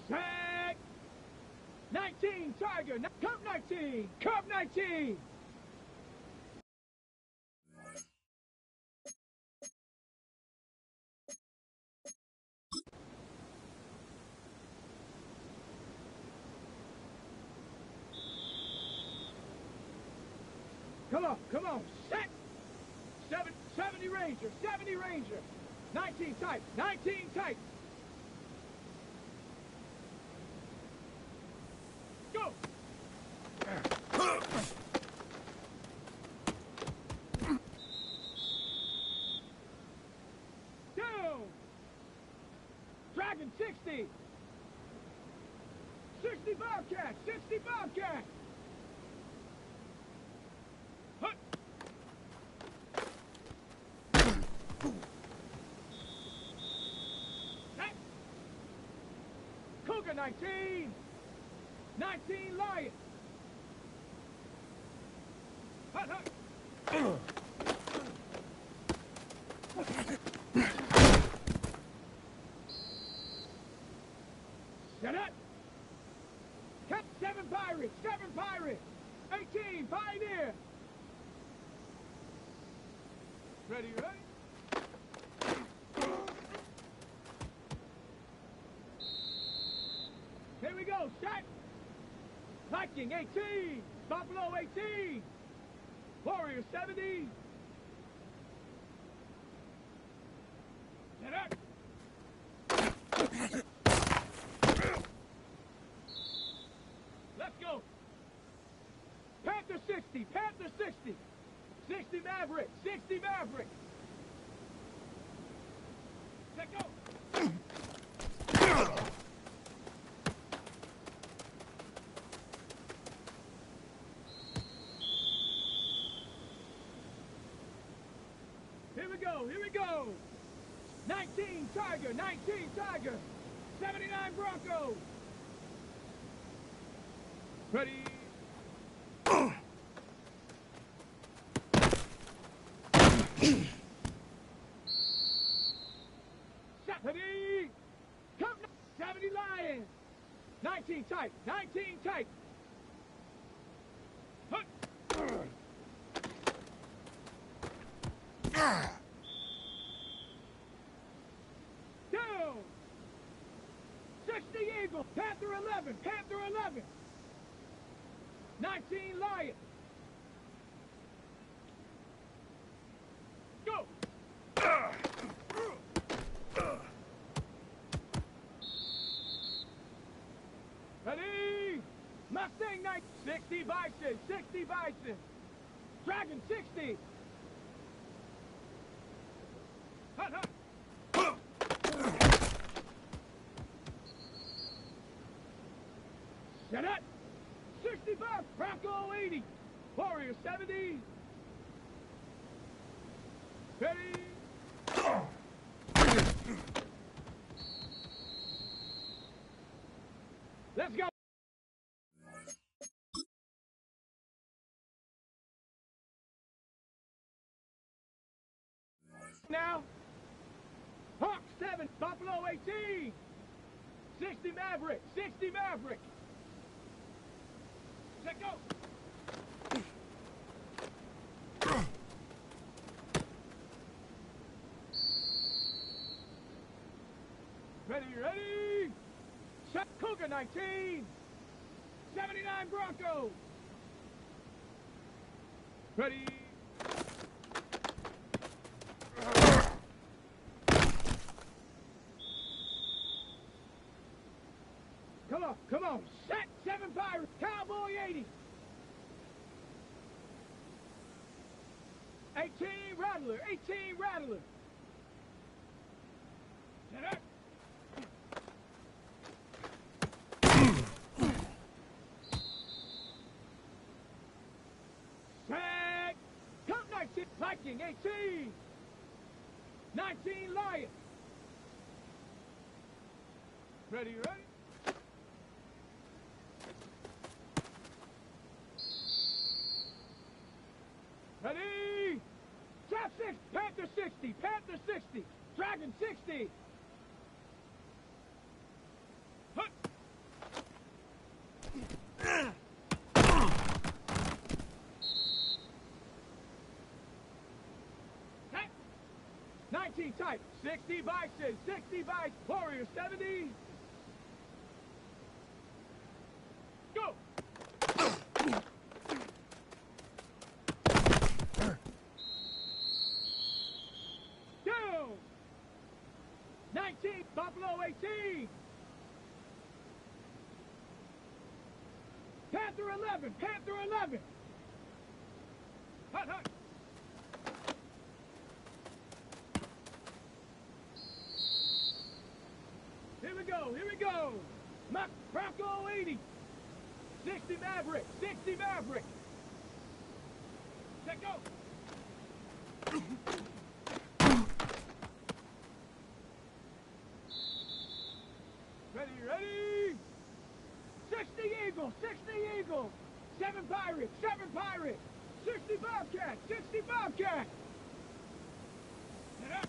Sack. 19, Tiger. Cub 19, Cub 19. Come on, set! 70 Ranger, 70 Ranger! 19 tight, 19 tight! Go! Down! Dragon 60! 60 Bobcat, 60 Bobcat! Cougar 19! 19 Lion! Hut, hut! Set up! Cut 7 Pirates! 7 Pirates! 18 Pioneer! Ready, ready? Here we go, set! Viking 18! Buffalo 18! Warrior 70! Set up! Let's go! Panther 60! Panther 60! 60 Maverick! 60 Maverick! Let go! Here we go, here we go! 19 Tiger, 19 Tiger! 79 Bronco! Ready? Ready? Come! 70 Lions! 19 tight, 19 tight! Hut! Down! 60 Eagle! Panther 11! Panther 11! 19 Lion! Go! Ready? Mustang Knight! 60 Bison! 60 Bison! Dragon 60! Hut, hut! Set up! 65! Bronco 80! Warrior 70! Ready? Let's go! Now, Hawk 7, Buffalo 18! 60 Maverick, 60 Maverick! Let go! Ready, ready! Shot Cougar 19! 79 Bronco! Ready? Come on! Set 7 Pirates! Cowboy 80! 18 Rattler! 18 Rattler! Set up! Viking, 18. 19, Lion. Ready, ready? Ready? Trap 6, Panther 60, Panther 60, Dragon 60. Hut. 19 type, 60 bison, 60 bison, warrior 70. Go! Down! 19, Buffalo 18. Panther 11, Panther 11. Hut, hut. Here we go, here we go. Bronco 80. 60 Maverick, 60 Maverick. Let go. Ready, ready. 60 Eagle, 60 Eagle. 7 Pirate, 7 Pirate. 60 Bobcat, 60 Bobcat. Get up.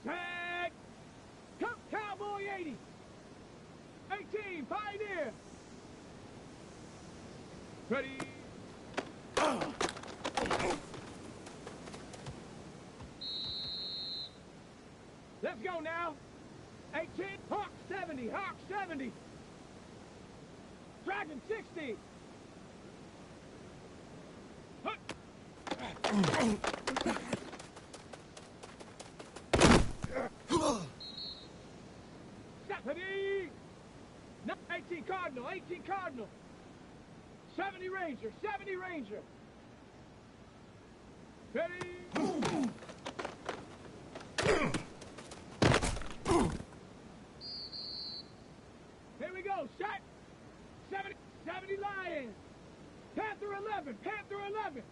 Set. Cowboy 80. 18, Pioneer. Ready. Let's go now. 18, Hawk 70, Hawk 70. Dragon 60. Hut. Stephanie. 18 Cardinal, 18 Cardinal. 70 Ranger, 70 Ranger. Ready. Here we go, shot. 70, 70 Lion. Panther 11, Panther 11.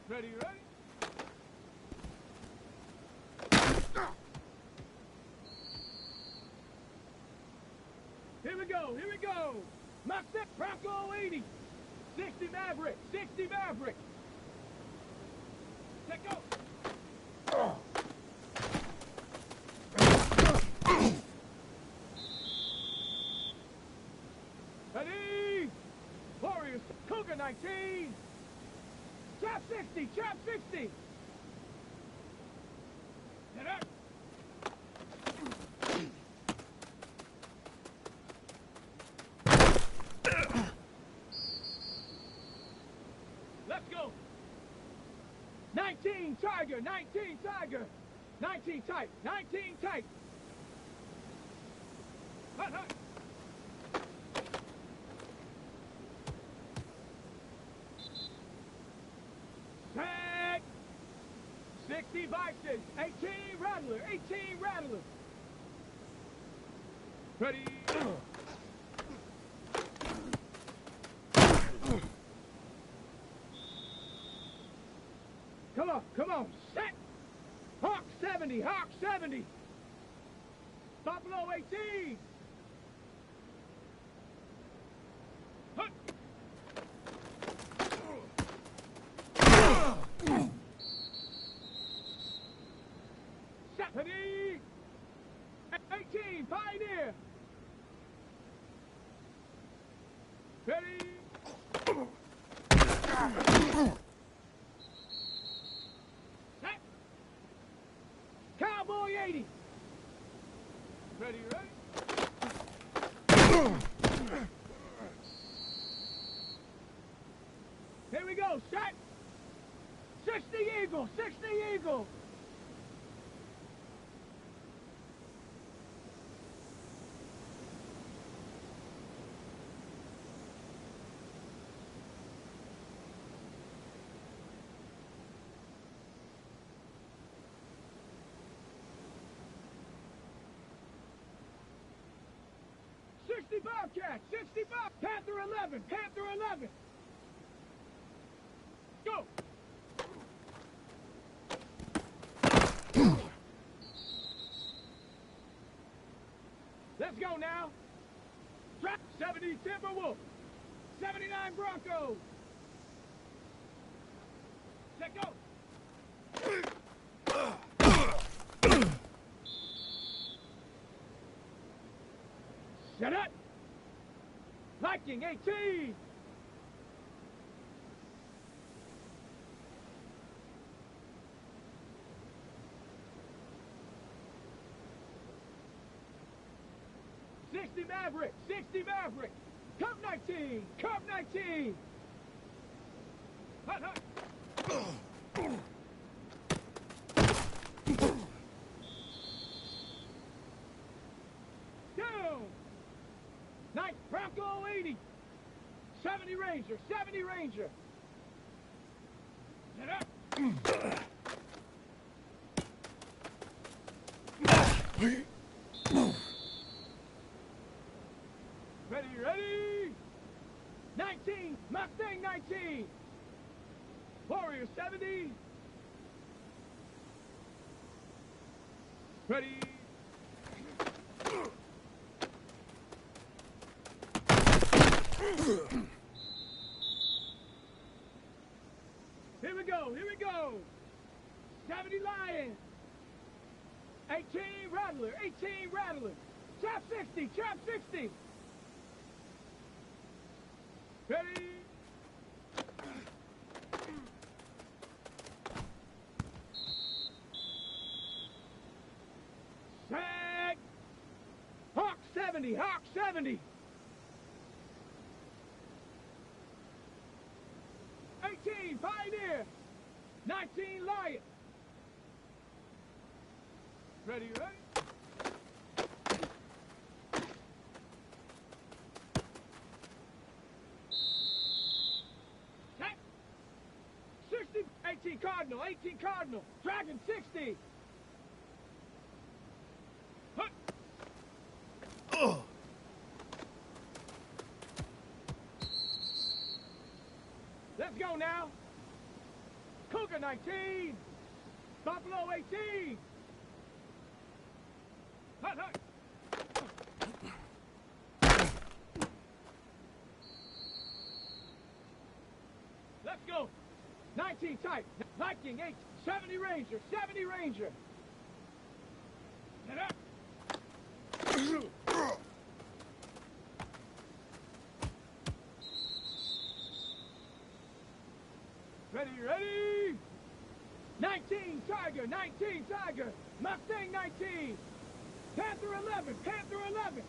Ready, ready? Here we go, here we go. Mach 6, Bronco 80. 60 Maverick, 60 Maverick. Let go. Ready? Warriors, Cougar 19. Trap 60, Trap 60. Get up. Let's go. 19 Tiger, 19 Tiger. 19 type, 19 type. Hut, hut. Set. 60 Bison, 18 Rattler, 18 Rattler. Ready. Come on, come on, set! Hawk 70, Hawk 70! Buffalo 18! Hut! Stephanie! 18, Pioneer! Ready? Cowboy 80. Ready, ready? Here we go, set. 60 Eagle, 60 Eagle. 60 Bobcats, 65. Panther 11, Panther 11. Go. Let's go now. Drop 70 Timberwolves, 79 Broncos. Let go. Set up. Viking 18. Maverick, 60 Maverick. Cup 19, Cup 19. Hut, hut. Down. 9th Bronco 80. 70 Ranger, 70 Ranger. Get up. Ready, ready. 19, Mustang 19. Warrior 70. Ready. Here we go, here we go. 70 Lion. 18 Rattler, 18 Rattler. Trap 60, Trap 60. Ready. Set. Hawk 70, Hawk 70. 18, Pioneer. 19, Lion. Ready, ready? Set. 60, 18 Cardinal, 18 Cardinal. Dragon 60. Hut. Let's go now. Cougar 19. Buffalo 18. Hut, hut. Let's go. 19 type. Viking 8. 70 Ranger. 70 Ranger. Get up. Ready, ready. 19 Tiger. 19 Tiger. Mustang 19. Panther 11, Panther 11.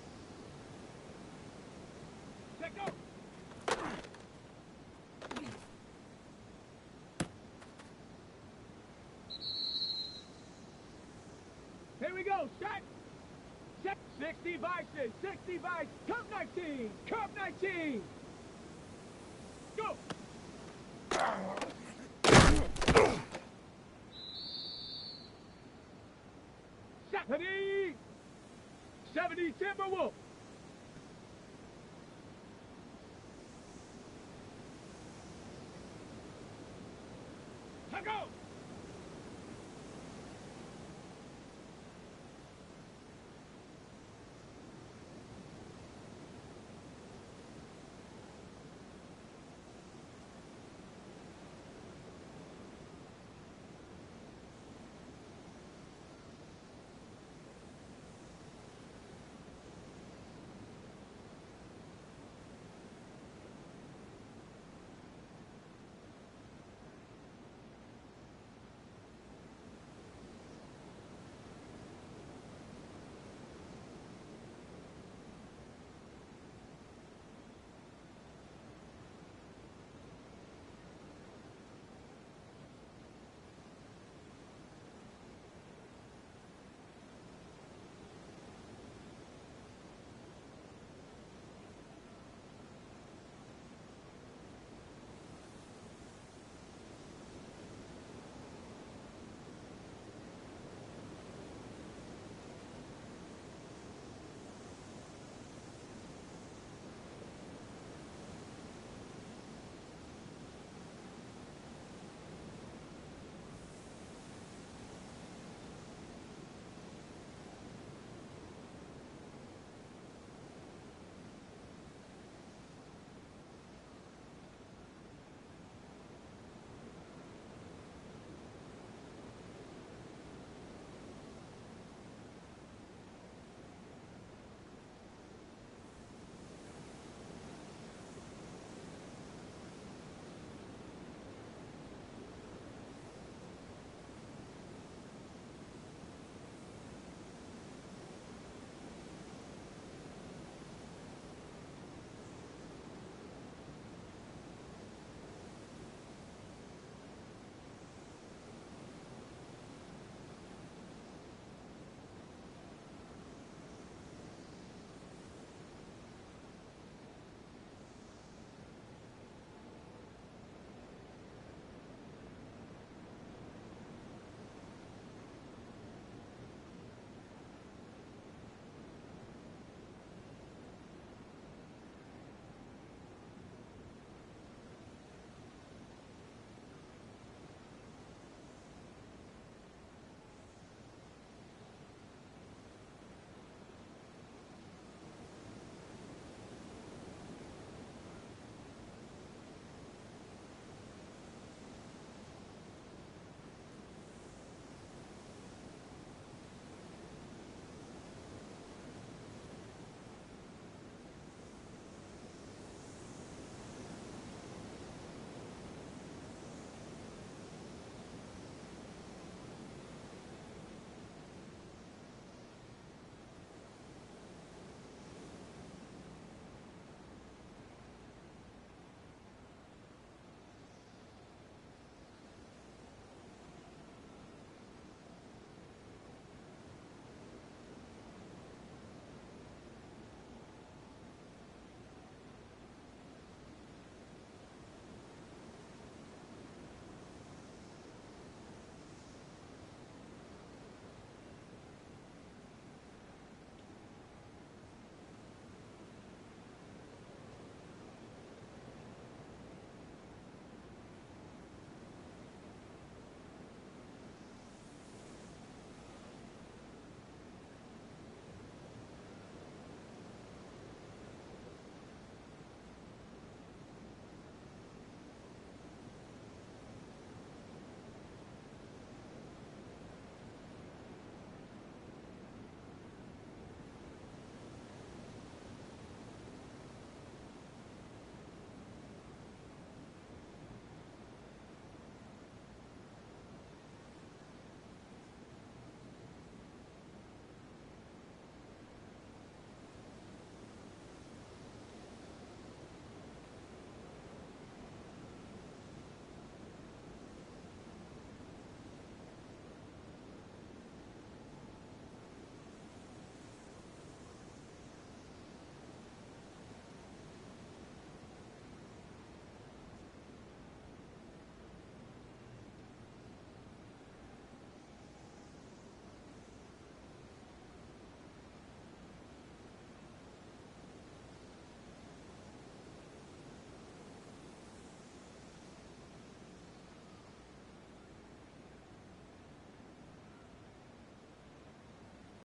Let go. Here we go, set. Set. 60 Bison, 60 Bison. Cup 19, Cup 19. Go. Ready. 70 Timberwolf. Let go.